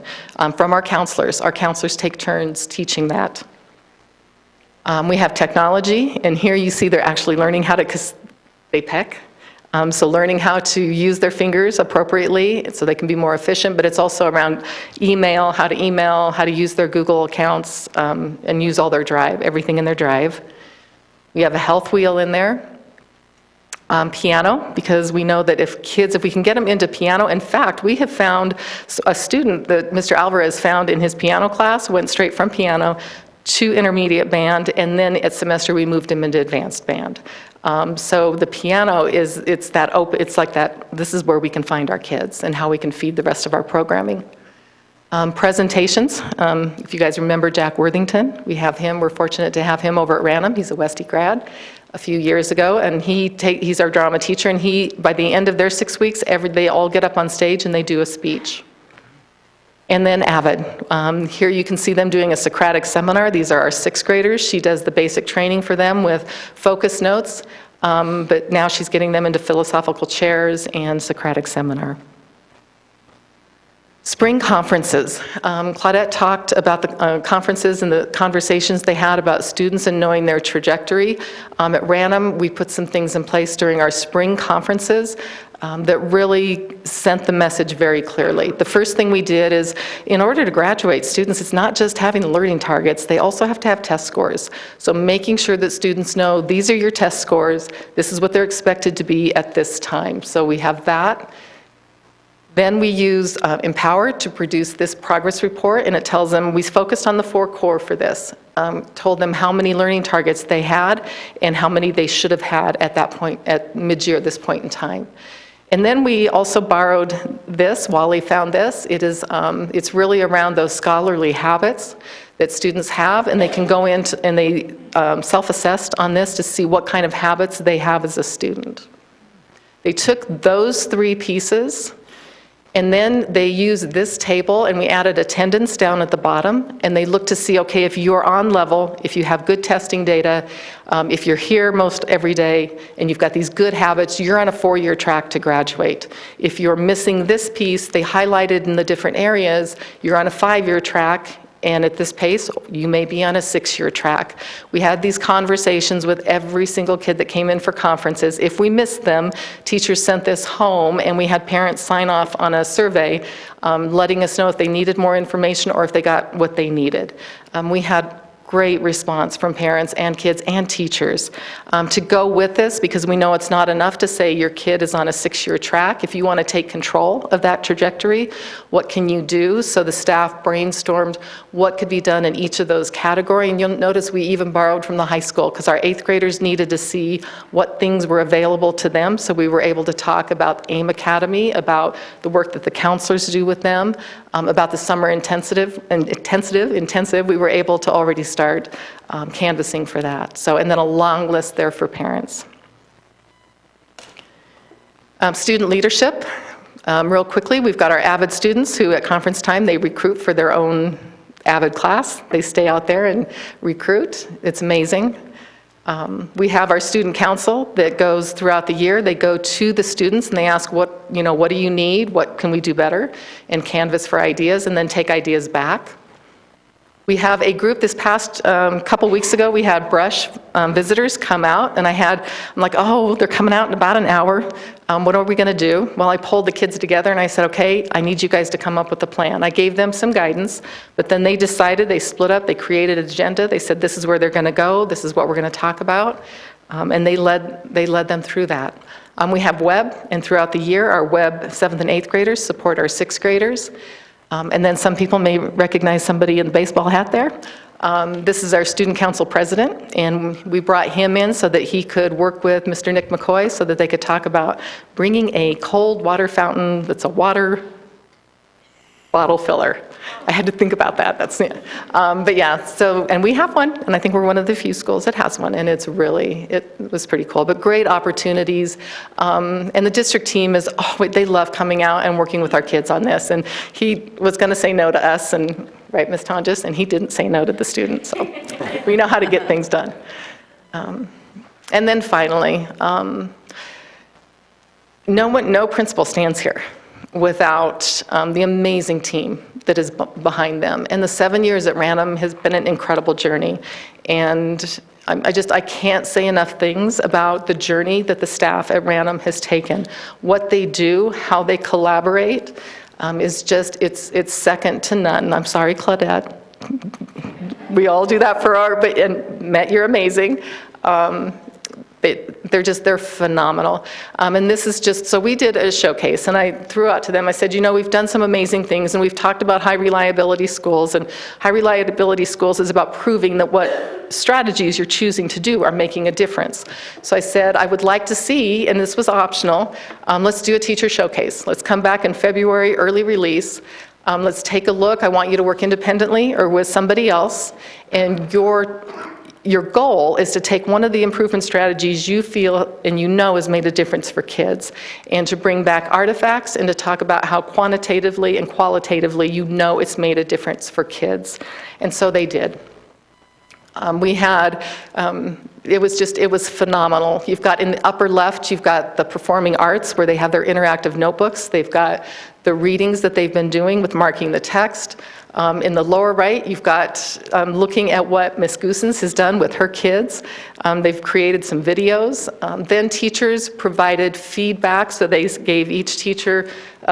from our counselors. Our counselors take turns teaching that. We have technology, and here you see they're actually learning how to, because they peck, so learning how to use their fingers appropriately so they can be more efficient, but it's also around email, how to use their Google accounts, and use all their drive, everything in their drive. We have a health wheel in there. Piano, because we know that if we can get them into piano, in fact, we have found a student that Mr. Alvarez found in his piano class, went straight from piano to intermediate band, and then at semester we moved him into advanced band. So the piano it's like that, this is where we can find our kids and how we can feed the rest of our programming. Presentations, if you guys remember Jack Worthington, we're fortunate to have him over at Random. He's a Westie grad a few years ago, and he's our drama teacher, and by the end of their 6 weeks, they all get up on stage and they do a speech. And then AVID. Here you can see them doing a Socratic seminar. These are our 6th graders. She does the basic training for them with focus notes, but now she's getting them into philosophical chairs and Socratic seminar. Spring conferences. Claudette talked about the conferences and the conversations they had about students and knowing their trajectory. At Random, we put some things in place during our spring conferences that really sent the message very clearly. The first thing we did is, in order to graduate students, it's not just having the learning targets, they also have to have test scores. So making sure that students know these are your test scores, this is what they're expected to be at this time. So we have that. Then we use Empower to produce this progress report, and it tells them, we focused on the 4 core for this, told them how many learning targets they had and how many they should have had at that point, at mid-year, this point in time. And then we also borrowed this, Wally found this. It's really around those scholarly habits that students have, and they can go into, and they self-assessed on this to see what kind of habits they have as a student. They took those 3 pieces, and then they used this table, and we added attendance down at the bottom, and they looked to see, okay, if you're on level, if you have good testing data, if you're here most every day, and you've got these good habits, you're on a 4-year track to graduate. If you're missing this piece, they highlighted in the different areas, you're on a 5-year track, and at this pace, you may be on a 6-year track. We had these conversations with every single kid that came in for conferences. If we missed them, teachers sent this home, and we had parents sign off on a survey letting us know if they needed more information or if they got what they needed. We had great response from parents and kids and teachers to go with this, because we know it's not enough to say your kid is on a 6-year track. If you want to take control of that trajectory, what can you do? So the staff brainstormed what could be done in each of those categories. And you'll notice we even borrowed from the high school, because our 8th graders needed to see what things were available to them. So we were able to talk about AIM Academy, about the work that the counselors do with them, about the summer intensive. We were able to already start canvassing for that. So, and then a long list there for parents. Student leadership. Real quickly, we've got our AVID students who at conference time, they recruit for their own AVID class. They stay out there and recruit. It's amazing. We have our student council that goes throughout the year. They go to the students and they ask, what do you need? What can we do better? And canvas for ideas, and then take ideas back. We have a group this past couple weeks ago, we had brush visitors come out, and I'm like, oh, they're coming out in about an hour. What are we going to do? Well, I pulled the kids together and I said, okay, I need you guys to come up with a plan. I gave them some guidance, but then they decided, they split up, they created an agenda. They said, this is where they're going to go, this is what we're going to talk about, and they led them through that. We have web, and throughout the year, our web 7th and 8th graders support our 6th graders. And then some people may recognize somebody in the baseball hat there. This is our student council president, and we brought him in so that he could work with Mr. Nick McCoy so that they could talk about bringing a cold water fountain that's a water bottle filler. I had to think about that. That's it. But yeah, so, and we have one, and I think we're one of the few schools that has one, and it was pretty cool. But great opportunities, and the district team they love coming out and working with our kids on this. And he was going to say no to us, and right, Ms. Tonjes, and he didn't say no to the students. So we know how to get things done. And then finally, no principal stands here without the amazing team that is behind them. And the 7 years at Random has been an incredible journey. And I can't say enough things about the journey that the staff at Random has taken. What they do, how they collaborate, is just, it's second to none. I'm sorry, Claudette. We all do that for and Matt, you're amazing. They're phenomenal. And this is just, so we did a showcase, and I threw out to them, I said, we've done some amazing things, and we've talked about high reliability schools, and high reliability schools is about proving that what strategies you're choosing to do are making a difference. So I said, I would like to see, and this was optional, let's do a teacher showcase. Let's come back in February, early release. Let's take a look. I want you to work independently or with somebody else, and your goal is to take one of the improvement strategies you feel and has made a difference for kids, and to bring back artifacts and to talk about how quantitatively and qualitatively it's made a difference for kids. And so they did. We had, it was phenomenal. You've got in the upper left, you've got the performing arts where they have their interactive notebooks. They've got the readings that they've been doing with marking the text. In the lower right, you've got looking at what Ms. Goosens has done with her kids. They've created some videos. Then teachers provided feedback, so they gave each teacher,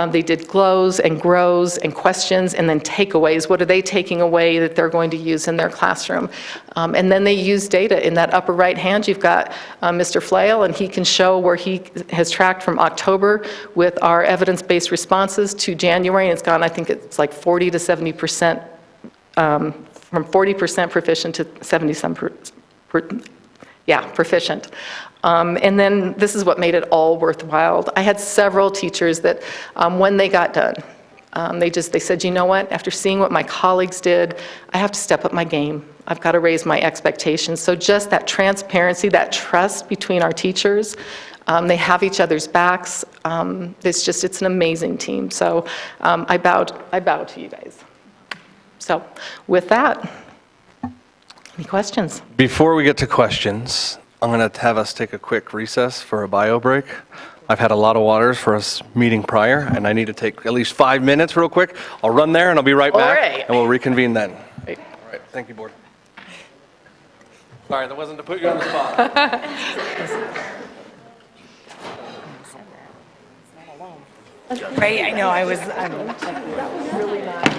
they did glows and grows and questions, and then takeaways. What are they taking away that they're going to use in their classroom? And then they use data. In that upper right hand, you've got Mr. Flail, and he can show where he has tracked from October with our evidence-based responses to January, and it's gone, I think it's like 40 to 70%, from 40% proficient to 70-some, proficient. And then this is what made it all worthwhile. I had several teachers that when they got done, they said, you know what, after seeing what my colleagues did, I have to step up my game. I've got to raise my expectations. So just that transparency, that trust between our teachers, they have each other's backs. It's an amazing team. So I bow to you guys. So with that, any questions? Before we get to questions, I'm going to have us take a quick recess for a bio break. I've had a lot of waters for us meeting prior, and I need to take at least 5 minutes real quick. I'll run there, and I'll be right back, right. and we'll reconvene then. Right. All right. Thank you, board. Sorry, that wasn't to put you on the spot. Right, I know, I'm That was really nice.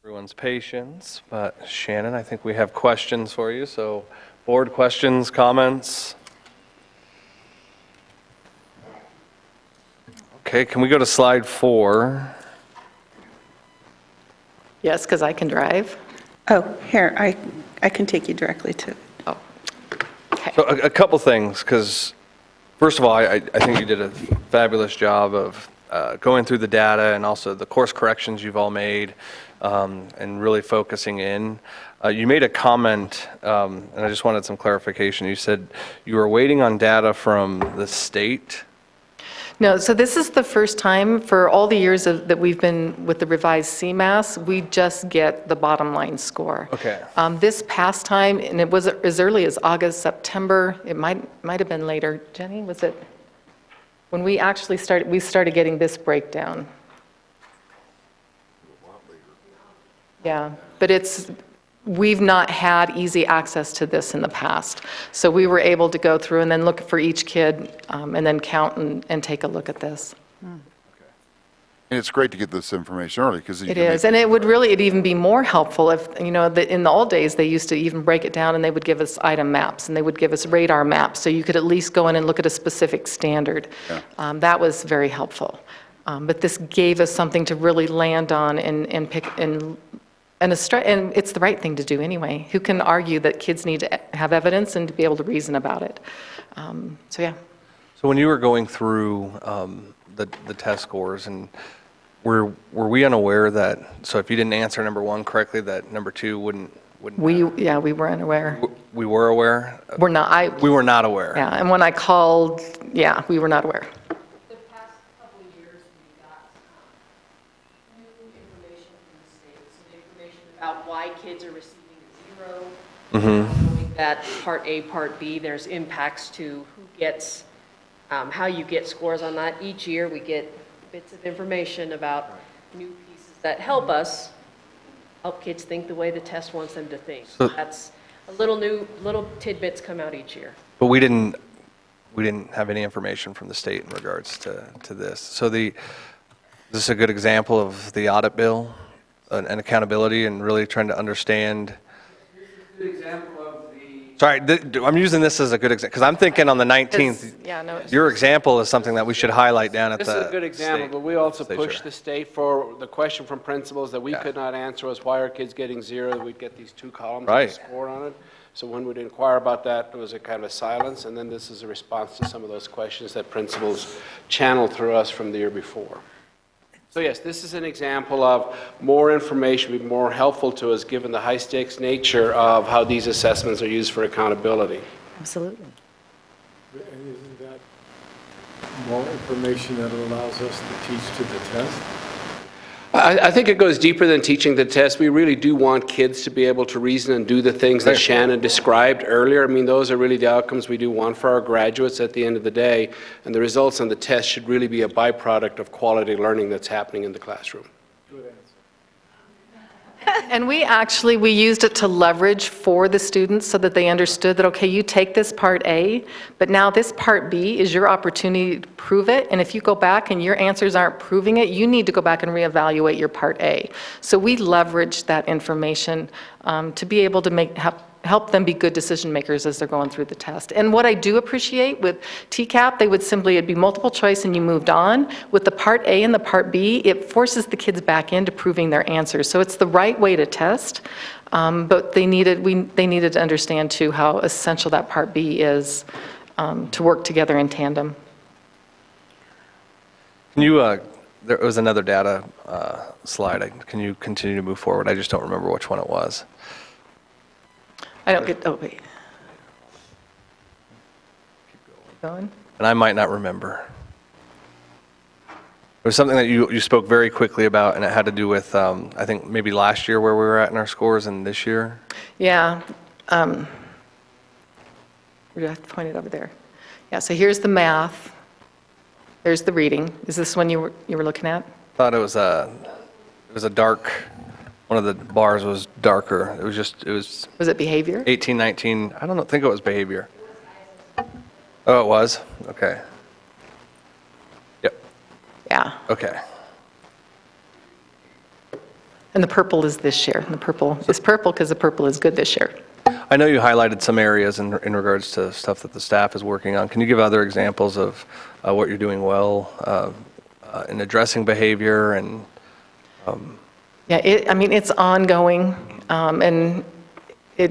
everyone's patience, but Shannon, I think we have questions for you. So board questions, comments? Okay, can we go to slide 4? Yes, because I can drive. Oh, here, I can take you directly to, Oh, okay. So a couple things, because first of all, I think you did a fabulous job of going through the data and also the course corrections you've all made and really focusing in. You made a comment, and I just wanted some clarification. You said you were waiting on data from the state. No, so this is the first time for all the years that we've been with the revised CMAS, we just get the bottom line score. Okay. This past time, and it was as early as August, September, it might have been later. Jenny, was it? When we actually started getting this breakdown. Yeah, but we've not had easy access to this in the past. So we were able to go through and then look for each kid and then count and take a look at this. And it's great to get this information early because It is, and it'd even be more helpful if, in the old days, they used to even break it down and they would give us item maps and they would give us radar maps, so you could at least go in and look at a specific standard. Yeah. That was very helpful. But this gave us something to really land on and pick, and it's the right thing to do anyway. Who can argue that kids need to have evidence and to be able to reason about it? So yeah. So when you were going through the test scores, and were we unaware that, so if you didn't answer number 1 correctly, that number 2 wouldn't We were unaware. We were aware? We're not, We were not aware. yeah, and when I called, yeah, we were not aware. The past couple of years, we got new information from the state, some information about why kids are receiving a 0. Knowing that Part A, Part B, there's impacts to who gets, how you get scores on that. Each year, we get bits of information about new pieces that help kids think the way the test wants them to think. So That's a little tidbits come out each year. But we didn't have any information from the state in regards to this. So is this a good example of the audit bill and accountability and really trying to understand? This is a good example of the... Sorry, I'm using this as a good example, because I'm thinking on the 19th, Yeah, no, your example is something that we should highlight down at the This is a good example, state but we also pushed legislature. the state for the question from principals that we Yeah. could not answer was why are kids getting 0? We'd get these 2 columns Right. with a score on it. So when we'd inquire about that, there was a kind of a silence, and then this is a response to some of those questions that principals channeled through us from the year before. So yes, this is an example of more information would be more helpful to us given the high-stakes nature of how these assessments are used for accountability. absolutely. And isn't that more information that allows us to teach to the test? I think it goes deeper than teaching the test. We really do want kids to be able to reason and do the things that Shannon described earlier. I mean, those are really the outcomes we do want for our graduates at the end of the day, and the results on the test should really be a byproduct of quality learning that's happening in the classroom. And we used it to leverage for the students so that they understood that, okay, you take this Part A, but now this Part B is your opportunity to prove it, and if you go back and your answers aren't proving it, you need to go back and reevaluate your Part A. So we leveraged that information to be able to help them be good decision makers as they're going through the test. And what I do appreciate with TCAP, it'd be multiple choice and you moved on. With the Part A and the Part B, it forces the kids back into proving their answers. So it's the right way to test, but they needed to understand too how essential that Part B is to work together in tandem. Can you, there was another data slide. Can you continue to move forward? I just don't remember which one it was. I don't get, oh, wait. Going? And I might not remember. It was something that you spoke very quickly about, and it had to do with, I think, maybe last year where we were at in our scores and this year. Yeah. Where do I point it over there? Yeah, so here's the math. There's the reading. Is this one you were looking at? I thought it was a dark, one of the bars was darker. It was Was it behavior? 18, 19, I don't think it was behavior. Oh, it was? Okay. Yep, Yeah. okay. And the purple is this year. And the purple is purple because the purple is good this year. I know you highlighted some areas in regards to stuff that the staff is working on. Can you give other examples of what you're doing well in addressing behavior and? Yeah, I mean, it's ongoing, and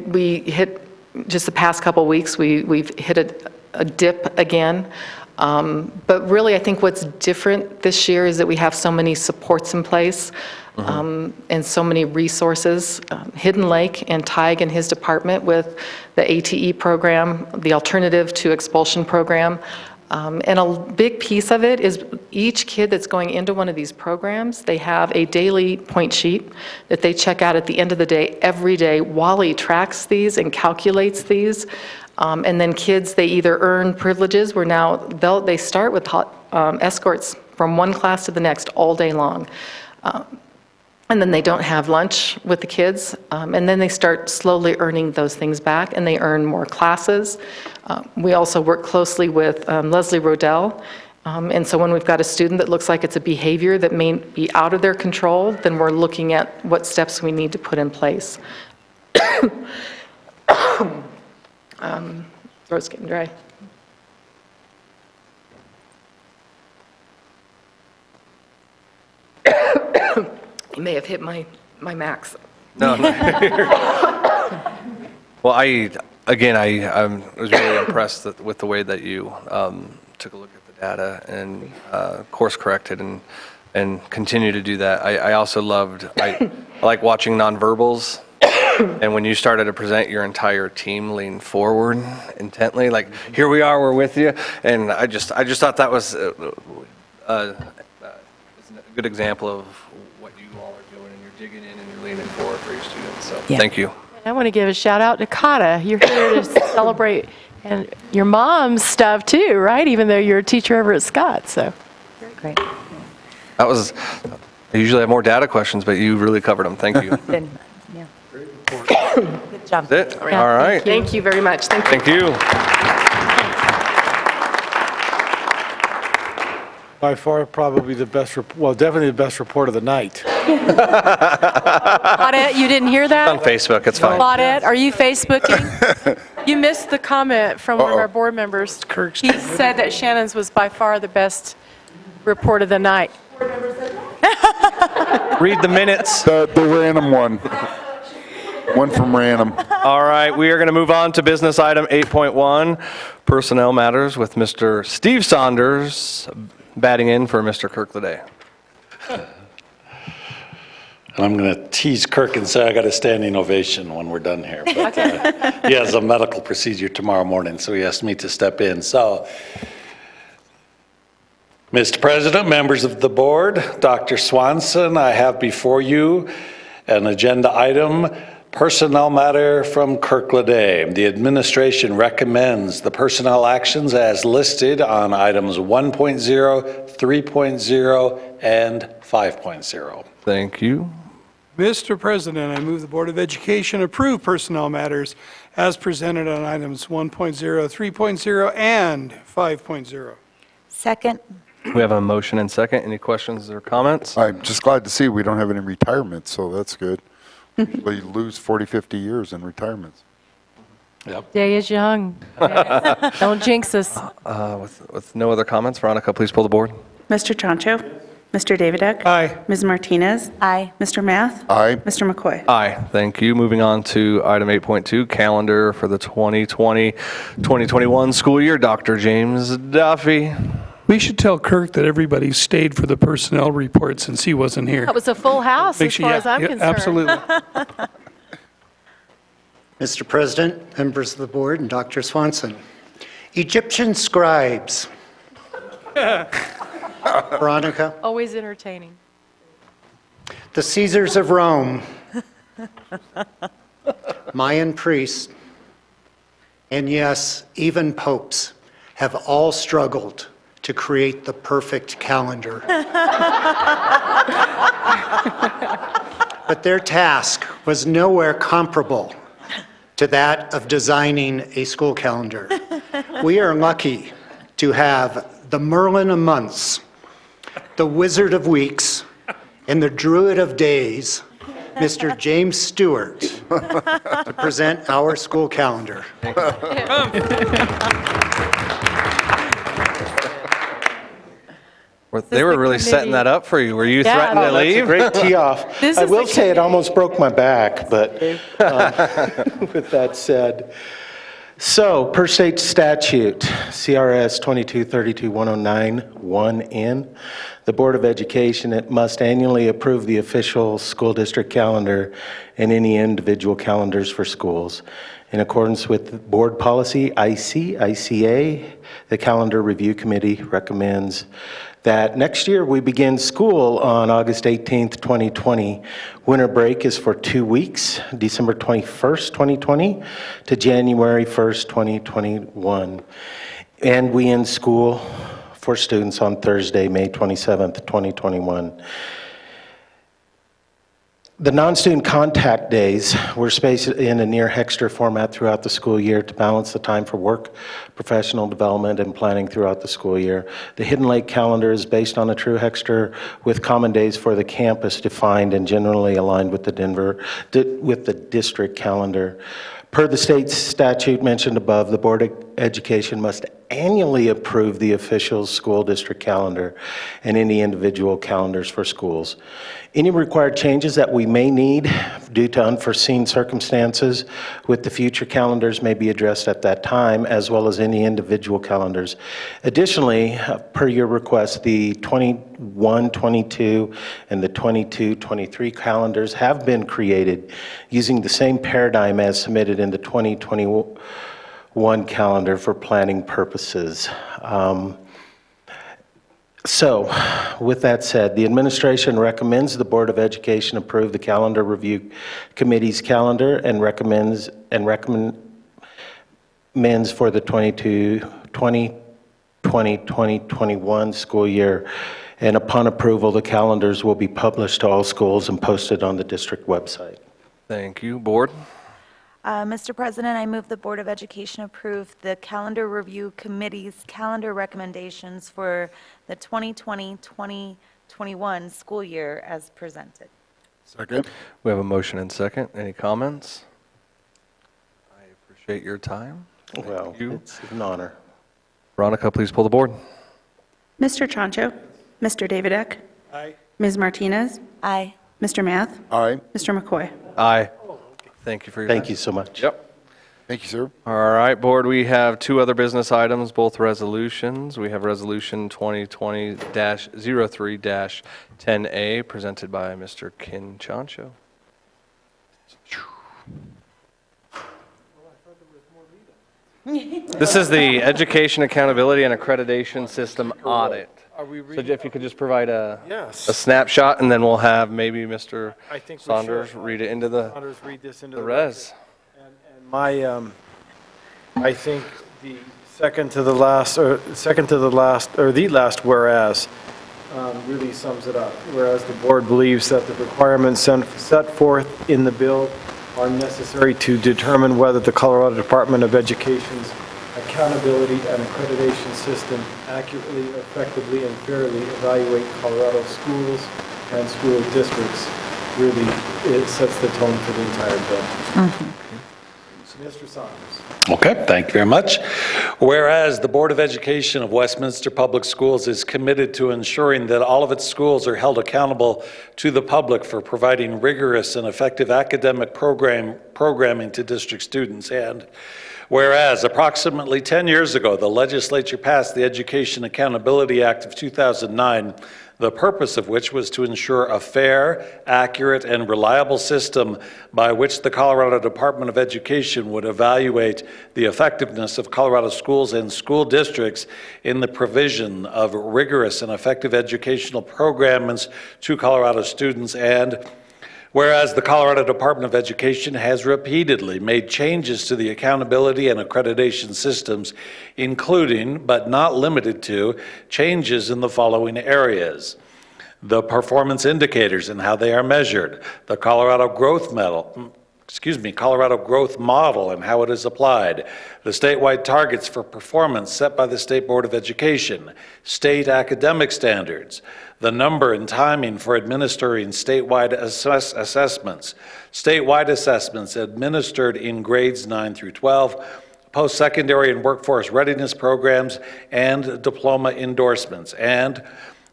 we hit, just the past couple weeks, we've hit a dip again. But really, I think what's different this year is that we have so many supports in place and so many resources. Hidden Lake and Tig and his department with the ATE program, the Alternative to Expulsion program. And a big piece of it is each kid that's going into one of these programs, they have a daily point sheet that they check out at the end of the day, every day. Wally tracks these and calculates these. And then kids, they either earn privileges, where now they start with escorts from one class to the next all day long. And then they don't have lunch with the kids. And then they start slowly earning those things back, and they earn more classes. We also work closely with Leslie Rodell. And so when we've got a student that looks like it's a behavior that may be out of their control, then we're looking at what steps we need to put in place. Throat's getting dry. You may have hit my max. No. Well, I was really impressed with the way that you took a look at the data and course corrected and continue to do that. I also loved, I like watching nonverbals. And when you started to present, your entire team leaned forward intently, like, here we are, we're with you. And I just thought that was a good example of what you all are doing, and you're digging in and you're leaning forward for your students. So thank you. I want to give a shout out to Kata. You're here to celebrate and your mom's stuff too, right? Even though you're a teacher over at Scott, so. Great. I usually have more data questions, but you really covered them. Thank you. Yeah. Good job. That's it? Yeah, All right. Thank you very much. Thank you. Thank you. By far, probably the best, definitely the best report of the night. Claudette, you didn't hear that? On Facebook, it's fine. Claudette, are you Facebooking? You missed the comment from one of our board members. He said that Shannon's was by far the best report of the night. Read the minutes. The random one. One from random. All right, we are going to move on to business item 8.1, personnel matters with Mr. Steve Saunders batting in for Mr. Kirk Leday. And I'm going to tease Kirk and say I got a standing ovation when we're done here. But he has a medical procedure tomorrow morning, so he asked me to step in. So, Mr. President, members of the board, Dr. Swanson, I have before you an agenda item, personnel matter from Kirk Leday. The administration recommends the personnel actions as listed on items 1.0, 3.0, and 5.0. Thank you. Mr. President, I move the Board of Education approve personnel matters as presented on items 1.0, 3.0, and 5.0. Second. We have a motion and second. Any questions or comments? I'm just glad to see we don't have any retirements, so that's good. Usually you lose 40, 50 years in retirements. Yep. Day is young. Don't jinx us. With no other comments, Veronica, please pull the board. Mr. Chancho? Mr. Davidek? Aye. Ms. Martinez? Aye. Mr. Math? Aye. Mr. McCoy? Aye, thank you. Moving on to item 8.2, calendar for the 2020-2021 school year. Dr. James Duffy. We should tell Kirk that everybody stayed for the personnel report since he wasn't here. That was a full house as far as I'm concerned. Absolutely. Mr. President, members of the board, and Dr. Swanson. Egyptian scribes. Veronica. Always entertaining. The Caesars of Rome. Mayan priests. And yes, even popes have all struggled to create the perfect calendar. But their task was nowhere comparable to that of designing a school calendar. We are lucky to have the Merlin of months, the Wizard of weeks, and the Druid of days Mr. James Stewart, to present our school calendar. They were really setting that up for you. Were you threatening to That's a leave? great tee-off. This I is will the say it almost broke my back, but with that said. So, per state statute, CRS 2232-109-1N, the Board of Education it must annually approve the official school district calendar and any individual calendars for schools. In accordance with Board Policy ICA, the Calendar Review Committee recommends that next year we begin school on August 18th, 2020. Winter break is for 2 weeks, December 21st, 2020 to January 1st, 2021. And we end school for students on Thursday, May 27th, 2021. The non-student contact days were spaced in a near Hexter format throughout the school year to balance the time for work, professional development, and planning throughout the school year. The Hidden Lake calendar is based on a true Hexter with common days for the campus defined and generally aligned with the district calendar. Per the state statute mentioned above, the Board of Education must annually approve the official school district calendar and any individual calendars for schools. Any required changes that we may need due to unforeseen circumstances with the future calendars may be addressed at that time, as well as any individual calendars. Additionally, per your request, the 21-22 and the 22-23 calendars have been created using the same paradigm as submitted in the 2021 calendar for planning purposes. So, with that said, the administration recommends the Board of Education approve the Calendar Review Committee's calendar and recommends for the 2020-2021 school year. And upon approval, the calendars will be published to all schools and posted on the district website. Thank you. Board? Mr. President, I move the Board of Education approve the Calendar Review Committee's calendar recommendations for the 2020-2021 school year as presented. Second. We have a motion and second. Any comments? I appreciate your time. Well, it's an honor. Veronica, please pull the board. Mr. Chancho? Mr. Davidek? Aye. Ms. Martinez? Aye. Mr. Math? Aye. Mr. McCoy? Aye. Thank you for your time. Thank you so much. Yep. Thank you, sir. All right, Board, we have two other business items, both resolutions. We have Resolution 2020-03-10A, presented by Mr. Kin Chancho. This is the Education Accountability and Accreditation System Audit. Are we So if you could just provide a Yes. snapshot, and then we'll have maybe Mr. I think we Saunders should. read it into the Saunders, read this into the the res. And my, I think the second to the last, or the last whereas really sums it up. Whereas the board believes that the requirements set forth in the bill are necessary to determine whether the Colorado Department of Education's accountability and accreditation system accurately, effectively, and fairly evaluate Colorado schools and school districts. Really, it sets the tone for the entire bill. Mr. Saunders. Okay, thank you very much. Whereas the Board of Education of Westminster Public Schools is committed to ensuring that all of its schools are held accountable to the public for providing rigorous and effective academic programming to district students, and whereas approximately 10 years ago, the legislature passed the Education Accountability Act of 2009, the purpose of which was to ensure a fair, accurate, and reliable system by which the Colorado Department of Education would evaluate the effectiveness of Colorado schools and school districts in the provision of rigorous and effective educational programs to Colorado students, and whereas the Colorado Department of Education has repeatedly made changes to the accountability and accreditation systems, including, but not limited to, changes in the following areas: the performance indicators and how they are measured, the Colorado Growth Medal, Colorado growth model and how it is applied, the statewide targets for performance set by the State Board of Education, state academic standards, the number and timing for administering statewide assessments, statewide assessments administered in grades 9 through 12, post-secondary and workforce readiness programs, and diploma endorsements. And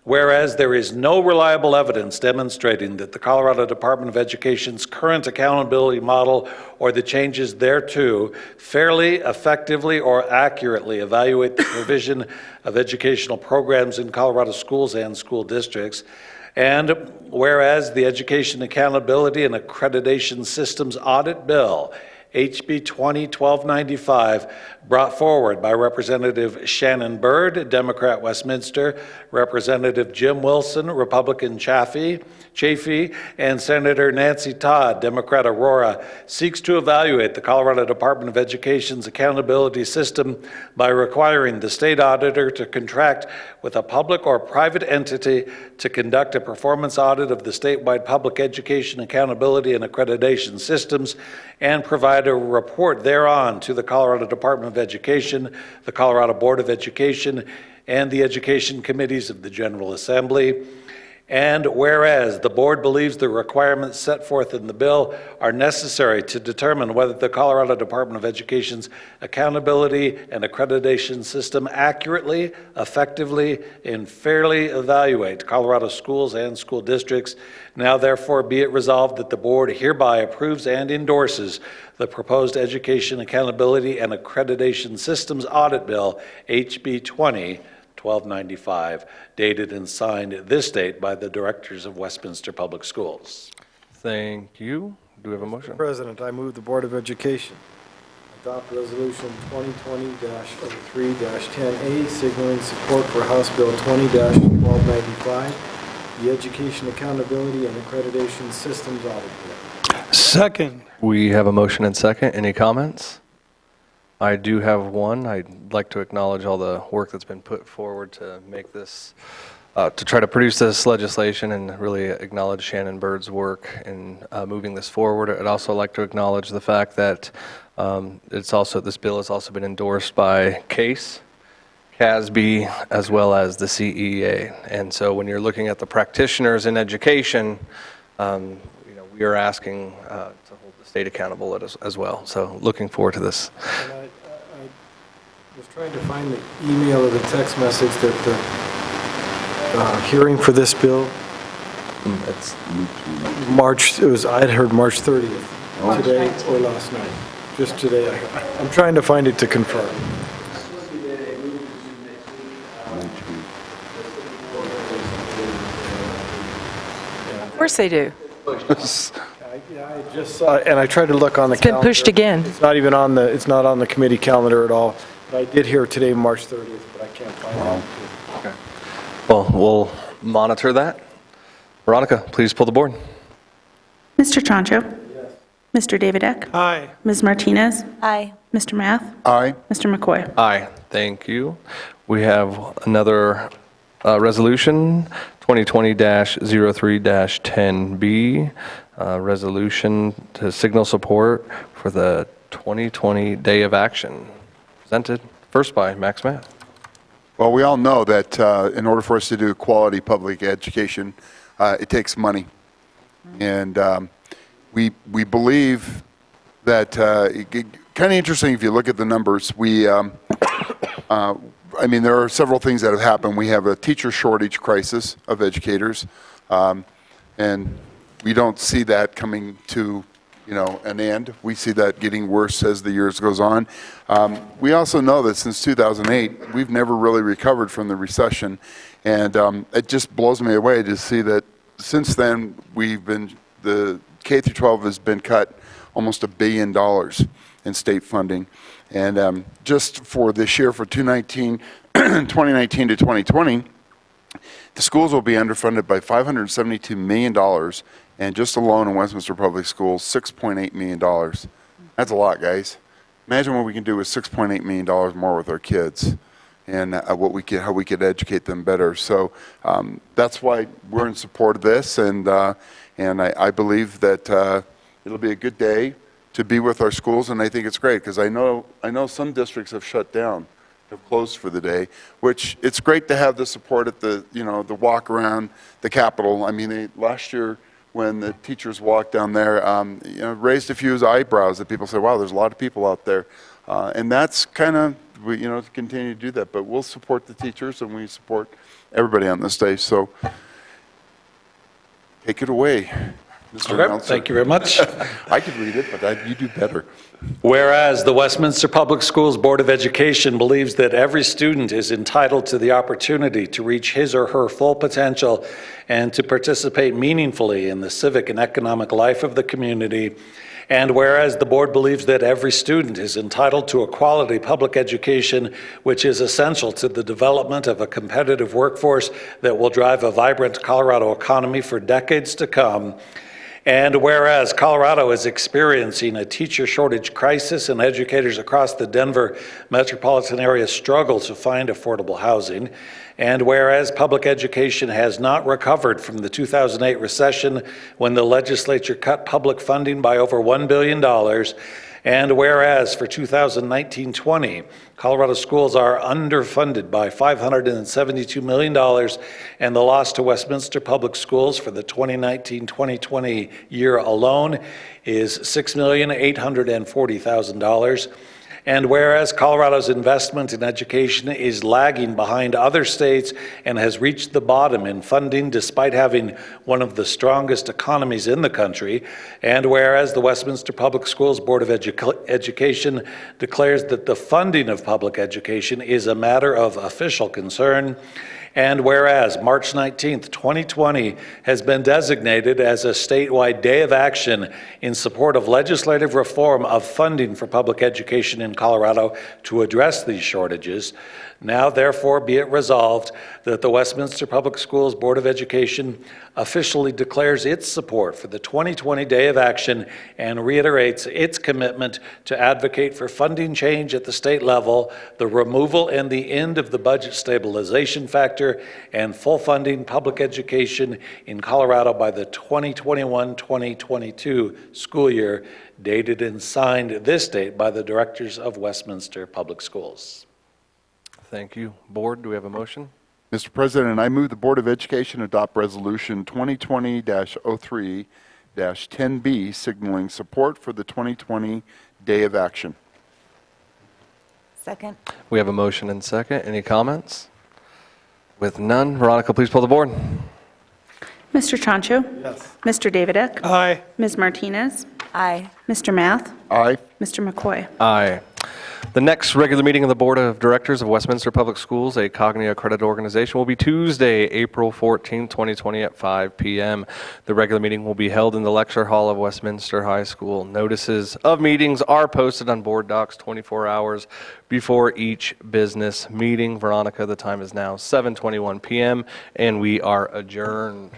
whereas there is no reliable evidence demonstrating that the Colorado Department of Education's current accountability model or the changes thereto fairly, effectively, or accurately evaluate the provision of educational programs in Colorado schools and school districts, and whereas the Education Accountability and Accreditation Systems Audit Bill, HB 20-1295, brought forward by Representative Shannon Byrd, Democrat, Westminster, Representative Jim Wilson, Republican, Chaffee, and Senator Nancy Todd, Democrat, Aurora, seeks to evaluate the Colorado Department of Education's accountability system by requiring the state auditor to contract with a public or private entity to conduct a performance audit of the statewide public education accountability and accreditation systems and provide a report thereon to the Colorado Department of Education, the Colorado Board of Education, and the education committees of the General Assembly. And whereas the board believes the requirements set forth in the bill are necessary to determine whether the Colorado Department of Education's accountability and accreditation system accurately, effectively, and fairly evaluate Colorado schools and school districts, now therefore be it resolved that the board hereby approves and endorses the proposed Education Accountability and Accreditation Systems Audit Bill, HB 20-1295, dated and signed this date by the directors of Westminster Public Schools. Thank you. Do we have a motion? Mr. President, I move the Board of Education adopt Resolution 2020-03-10A, signaling support for House Bill 20-1295, the Education Accountability and Accreditation Systems Audit Bill. Second. We have a motion and second. Any comments? I do have one. I'd like to acknowledge all the work that's been put forward to make this, to try to produce this legislation, and really acknowledge Shannon Bird's work in moving this forward. I'd also like to acknowledge the fact that this bill has also been endorsed by CASE, CASB, as well as the CEA. And so when you're looking at the practitioners in education, we are asking to hold the state accountable as well. So looking forward to this. And I was trying to find the email or the text message that the hearing for this bill, I had heard March 30th, today or last night. Just today. I'm trying to find it to confirm. Of course they do. I just saw, and I tried to look on the calendar. It's been pushed again. It's not on the committee calendar at all. But I did hear today, March 30th, but I can't find it. Okay. Well, we'll monitor that. Veronica, please pull the board. Mr. Troncho? Yes. Mr. Davidek? Aye. Ms. Martinez? Aye. Mr. Math? Aye. Mr. McCoy? Aye. Thank you. We have another resolution, 2020-03-10B, resolution to signal support for the 2020 Day of Action, presented first by Max Math. Well, we all know that in order for us to do quality public education, it takes money. And we believe that, kind of interesting if you look at the numbers, I mean, there are several things that have happened. We have a teacher shortage crisis of educators, and we don't see that coming to, an end. We see that getting worse as the years goes on. We also know that since 2008, we've never really recovered from the recession, and it just blows me away to see that since then the K through 12 has been cut almost $1 billion in state funding. And just for this year, for 2019 to 2020, the schools will be underfunded by $572 million, and just alone in Westminster Public Schools, $6.8 million. That's a lot, guys. Imagine what we can do with $6.8 million more with our kids, and how we could educate them better. So that's why we're in support of this, and I believe that it'll be a good day. to be with our schools, and I think it's great, because I know some districts have shut down, have closed for the day, which it's great to have the support at the, the walk around the Capitol. I mean, last year, when the teachers walked down there, raised a few eyebrows that people said, wow, there's a lot of people out there. And that's kind of, to continue to do that. But we'll support the teachers, and we support everybody on this day. So take it away, Mr. Okay, Announcer. thank you very much. I could read it, but you do better. Whereas the Westminster Public Schools Board of Education believes that every student is entitled to the opportunity to reach his or her full potential and to participate meaningfully in the civic and economic life of the community, and whereas the board believes that every student is entitled to a quality public education which is essential to the development of a competitive workforce that will drive a vibrant Colorado economy for decades to come, and whereas Colorado is experiencing a teacher shortage crisis and educators across the Denver metropolitan area struggle to find affordable housing, and whereas public education has not recovered from the 2008 recession when the legislature cut public funding by over $1 billion, and whereas for 2019-20, Colorado schools are underfunded by $572 million, and the loss to Westminster Public Schools for the 2019-2020 year alone is $6,840,000. And whereas Colorado's investment in education is lagging behind other states and has reached the bottom in funding despite having one of the strongest economies in the country, and whereas the Westminster Public Schools Board of Education declares that the funding of public education is a matter of official concern, and whereas March 19th, 2020 has been designated as a statewide day of action in support of legislative reform of funding for public education in Colorado to address these shortages, now therefore be it resolved that the Westminster Public Schools Board of Education officially declares its support for the 2020 Day of Action and reiterates its commitment to advocate for funding change at the state level, the removal and the end of the budget stabilization factor, and full funding public education in Colorado by the 2021-2022 school year, dated and signed this date by the directors of Westminster Public Schools. Thank you. Board, do we have a motion? Mr. President, I move the Board of Education adopt Resolution 2020-03-10B, signaling support for the 2020 Day of Action. Second. We have a motion and second. Any comments? With none, Veronica, please pull the board. Mr. Troncho? Yes. Mr. Davidek? Aye. Ms. Martinez? Aye. Mr. Math? Aye. Mr. McCoy? Aye. The next regular meeting of the Board of Directors of Westminster Public Schools, a Cognia accredited organization, will be Tuesday, April 14, 2020 at 5 p.m. The regular meeting will be held in the lecture hall of Westminster High School. Notices of meetings are posted on board docs 24 hours before each business meeting. Veronica, the time is now 7:21 p.m. and we are adjourned.